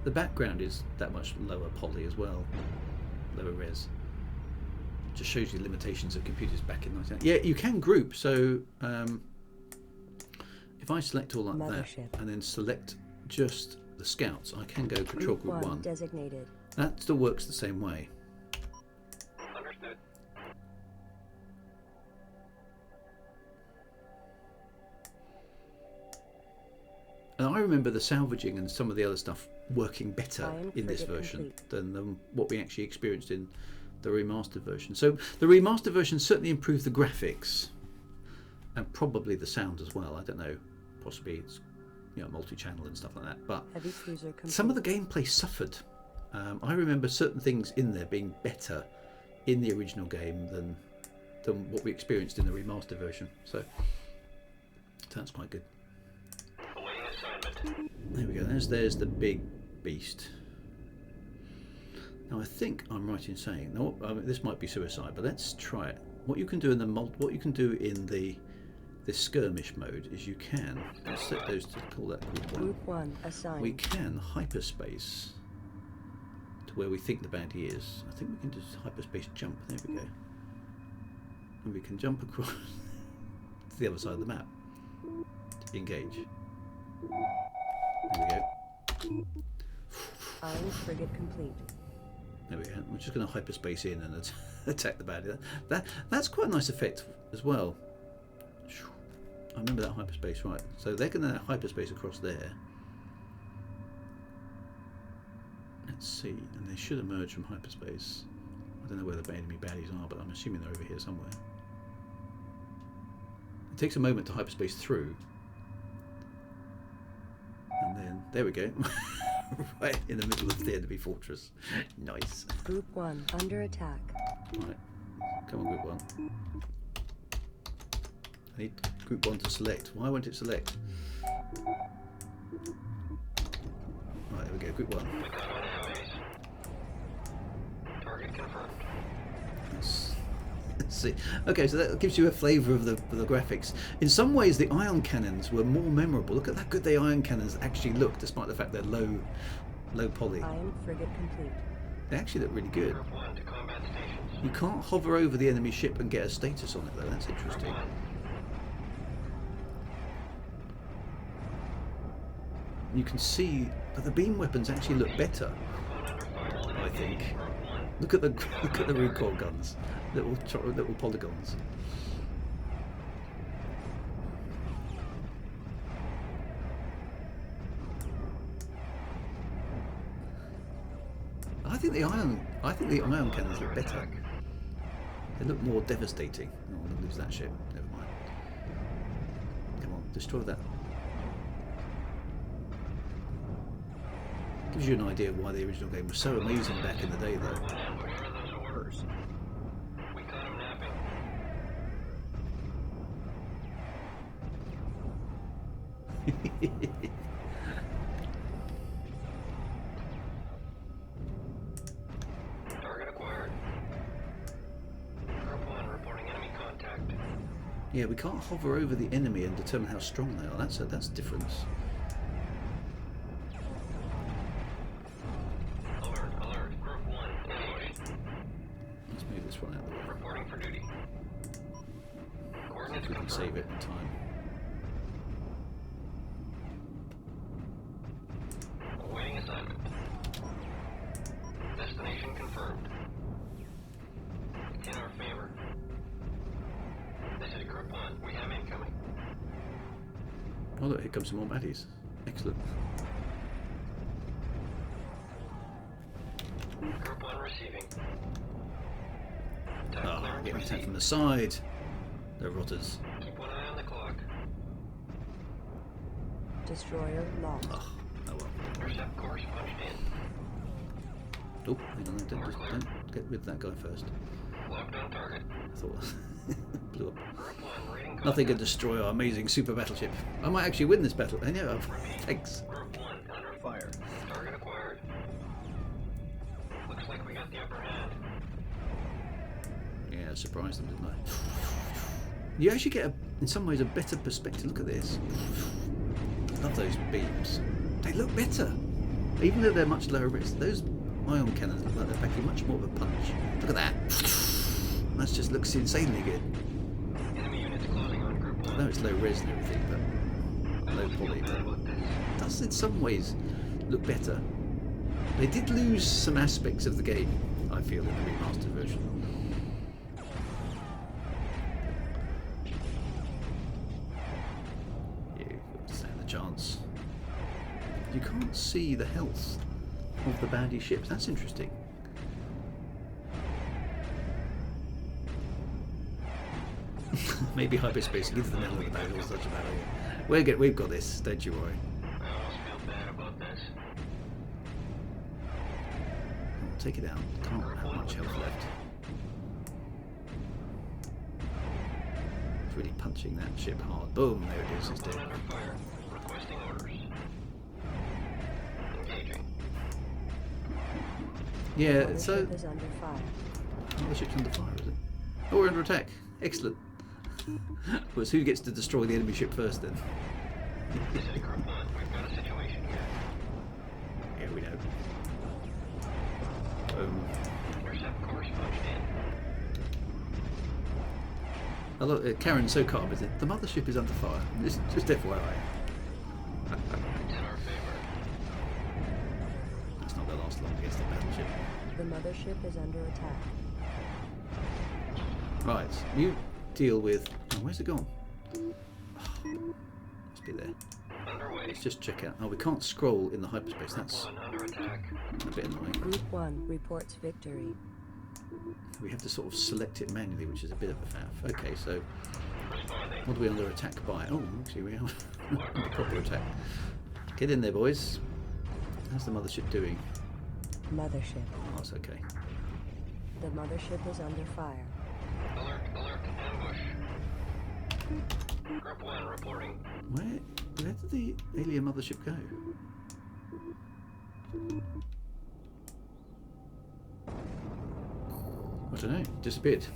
The background is that much lower poly as well, lower res. Just shows you limitations of computers back in 1990. Yeah, you can group. So if I select all like that and then select just the scouts, I can go control group 1. Designated. That still works the same way. Understood. And I remember the salvaging and some of the other stuff working better in this version than what we actually experienced in the remastered version. So the remastered version certainly improved the graphics and probably the sound as well. I don't know, possibly it's multi-channel and stuff like that. But some of the gameplay suffered. I remember certain things in there being better in the original game than what we experienced in the remastered version. So that's quite good. There we go. There's the big beast. Now I think I'm right in saying this might be suicide, but let's try it. What you can do in this skirmish mode is you can set those to call that group 1. Assigned. We can hyperspace to where we think the baddie is. I think we can just hyperspace jump. There we go. And we can jump across to the other side of the map to engage. There we go. Iron frigate complete. There we go. We're just going to hyperspace in and attack the baddie. That's quite a nice effect as well. I remember that hyperspace, right? So they're going to hyperspace across there. Let's see, and they should emerge from hyperspace. I don't know where the enemy baddies are, but I'm assuming they're over here somewhere. It takes a moment to hyperspace through. And then, there we go. Right in the middle of the enemy fortress. Nice. Group 1 under attack. Right. Come on, Group 1. I need Group 1 to select. Why won't it select? Right, there we go. Group 1. Target confirmed. Let's see. Okay, so that gives you a flavour of the graphics. In some ways, the ion cannons were more memorable. Look at how good the ion cannons actually look, despite the fact they're low poly. Iron frigate complete. They actually look really good. Group 1 to combat stations. You can't hover over the enemy ship and get a status on it, though. That's interesting. You can see that the beam weapons actually look better, I think. Look at the recoil guns, little polygons. I think the ion cannons look better. They look more devastating. Oh, I'm going to lose that ship. Never mind. Come on, destroy that. Gives you an idea of why the original game was so amazing back in the day, though. Target acquired. Group 1 reporting enemy contact. Yeah, we can't hover over the enemy and determine how strong they are. That's a difference. Alert, alert. Group 1 ambush. Let's move this one out of the way. Reporting for duty. Coordinates If we can confirmed. save it in time. Awaiting assignment. Destination confirmed. In our favor. This is Group 1. We have incoming. Oh look, here comes some more baddies. Excellent. Group 1 receiving. Attack Ah, clearance getting attacked received. from the side. They're rotters. Keep one eye on the clock. Destroyer lost. Oh well. Intercept course punched in. Oh, hang on, don't get rid of that guy first. Locked on target. I thought blew up. Group 1 reading Nothing can contact. destroy our amazing super battleship. I might actually win this battle. I know. Thanks. Group 1 under fire. Target acquired. Looks like we got the upper hand. Yeah, I surprised them, didn't I? You actually get, in some ways, a better perspective. Look at this. Love those beams. They look better. Even though they're much lower risk, those ion cannons look like they're packing much more of a punch. Look at that. That just looks insanely good. Enemy units closing on Group 1. I know it's low res and everything, but low poly. Bad about this. It does, in some ways, look better. They did lose some aspects of the game, I feel, in the remastered version. You stand a chance. You can't see the health of the baddie ships. That's interesting. Maybe hyperspace into the middle of the battle is such a battle. We've got this, don't you worry. I almost feel bad about this. Take it out. Can't have much health left. It's really punching that ship hard. Boom, there it is. It's dead. Under fire. Requesting orders. Engaging. Yeah, Mothership so is under fire. oh, the ship's under fire, is it? Oh, we're under attack. Excellent. Well, it's who gets to destroy the enemy ship first then? This is Group 1. We've got a situation here. Yeah, we know. Boom. Intercept course punched in. Oh, look, Karen's so calm, isn't it? The mothership is under fire. Just FYI. It's in our favor. It's not going to last long against the battleship. The mothership is under attack. Right, you deal with... Oh, where's it gone? Oh, must be there. Underway. Let's just check out. Oh, we can't scroll in the hyperspace. That's 1 under attack. a bit annoying. Group 1 reports victory. We have to sort of select it manually, which is a bit of a faff. Okay, so Responding. what are we under attack by? Oh, actually we are under proper attack. Get in there, boys. How's the mothership doing? Mothership. Oh, that's okay. The mothership is under fire. Alert, alert, ambush. Group 1 reporting. Where did the alien mothership go? I don't know. Disappeared.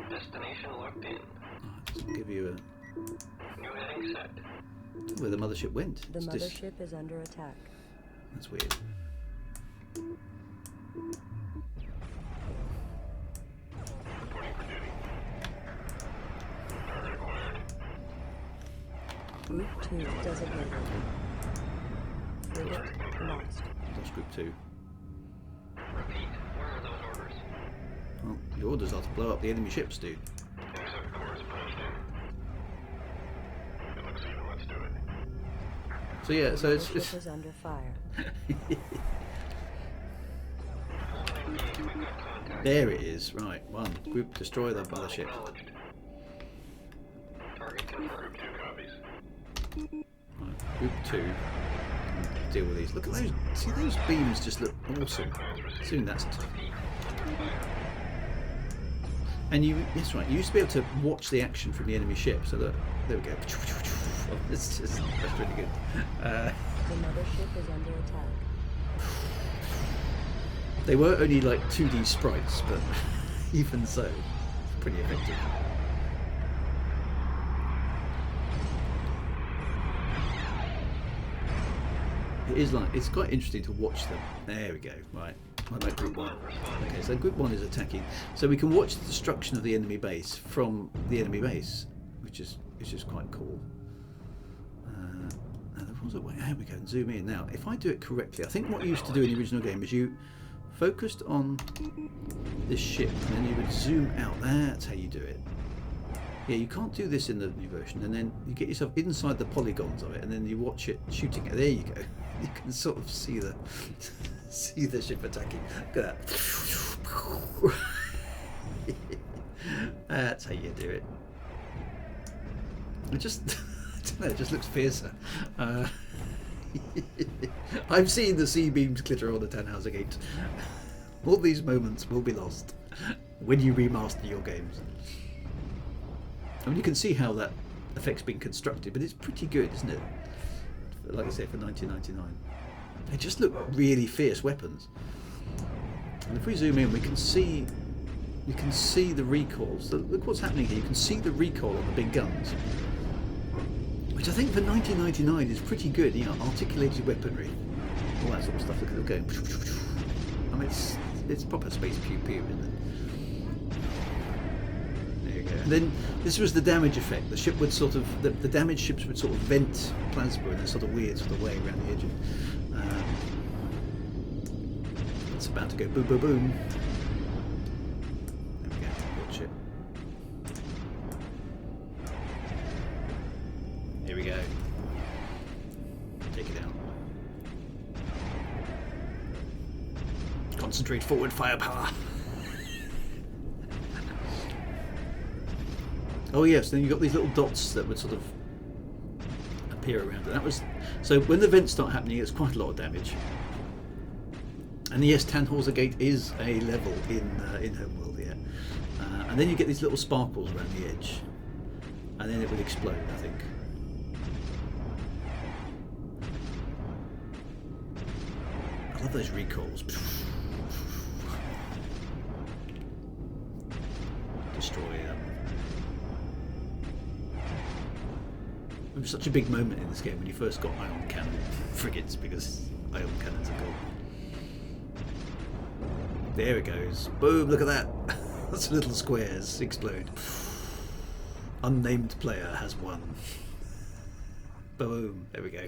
Destination locked in. Oh, it doesn't give you New heading set. where the mothership went. The It's just- mothership is under attack. that's weird. Reporting for duty. Target acquired. Group 2 designated. Frigate lost. Lost group 2. Repeat. Where are those orders? Well, the orders are to blow up the enemy ships, dude. Intercept course punched in. It looks even. Let's do it. So yeah, so The it's mothership is under fire. Hold and engage. We've got contact. there it is. Right, one group destroy the mothership. Acknowledged. Right, group 2. Deal with these. Look at those. See, those beams just look awesome. Soon that's. And that's right. You used to be able to watch the action from the enemy ship. So that there we go. Oh, that's really good. The mothership is under attack. They were only like 2D sprites, but even so, it's pretty effective. It is like, it's quite interesting to watch them. There we go. Right. I like group 1. Okay, so group 1 is attacking. So we can watch the destruction of the enemy base from the enemy base, which is quite cool. Now there was a way. Here we go. And zoom in. Now, if I do it correctly, I think what you used to do in the original game is you focused on this ship, and then you would zoom out. That's how you do it. Yeah, you can't do this in the new version, and then you get yourself inside the polygons of it, and then you watch it shooting it. There you go. You can sort of see the ship attacking. Look at that. That's how you do it. It just, I don't know, it just looks fiercer. I've seen the sea beams glitter on the Tannhauser Gate. All these moments will be lost when you remaster your games. I mean, you can see how that effect's been constructed, but it's pretty good, isn't it? Like I say, for 1999. They just look really fierce weapons. And if we zoom in, we can see the recoils. So look what's happening here. You can see the recoil on the big guns, which I think for 1999 is pretty good. You know, articulated weaponry, all that sort of stuff. Look at it going. I mean, it's proper space pew pew, isn't it? And then this was the damage effect. The ship would sort of, the damaged ships would sort of vent plasma in a sort of weird sort of way around the edge. It's about to go boom, boom, boom. There we go. Watch it. Here we go. Take it out. Concentrate forward firepower. Oh yes, then you got these little dots that would sort of appear around it. That was so when the vents start happening, it's quite a lot of damage. And yes, Tannhauser Gate is a level in Homeworld, yeah. And then you get these little sparkles around the edge, and then it would explode, I think. I love those recoils. Destroy them. It was such a big moment in this game when you first got ion cannon frigates, because ion cannons are cool. There it goes. Boom, look at that. That's little squares explode. Unnamed player has won. Boom. There we go.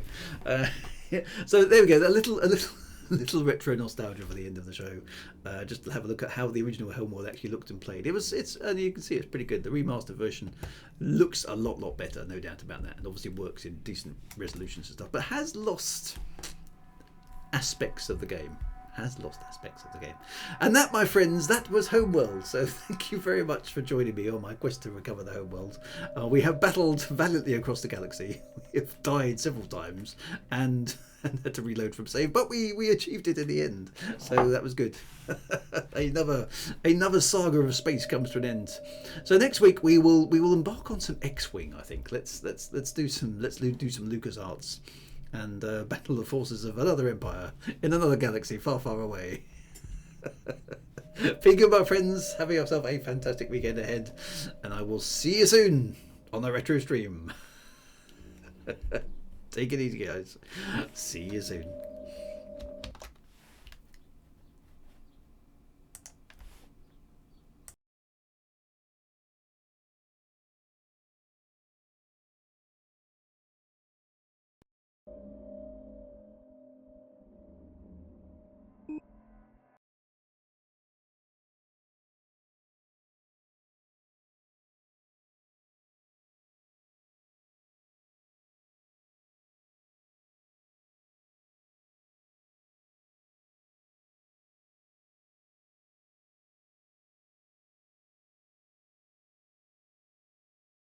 Yeah. So there we go. A little retro nostalgia for the end of the show. Just to have a look at how the original Homeworld actually looked and played. And you can see it's pretty good. The remastered version looks a lot better, no doubt about that, and obviously works in decent resolutions and stuff, but has lost aspects of the game. And that, my friends, that was Homeworld. So thank you very much for joining me on my quest to recover the Homeworld. We have battled valiantly across the galaxy. We have died several times and had to reload from save, but we achieved it in the end. So that was good. Another saga of space comes to an end. So next week we will embark on some X-Wing. I think let's do some LucasArts and battle the forces of another empire in another galaxy far away. Be good, my friends. Have yourself a fantastic weekend ahead, and I will see you soon on the retro stream. Take it easy, guys. See you soon.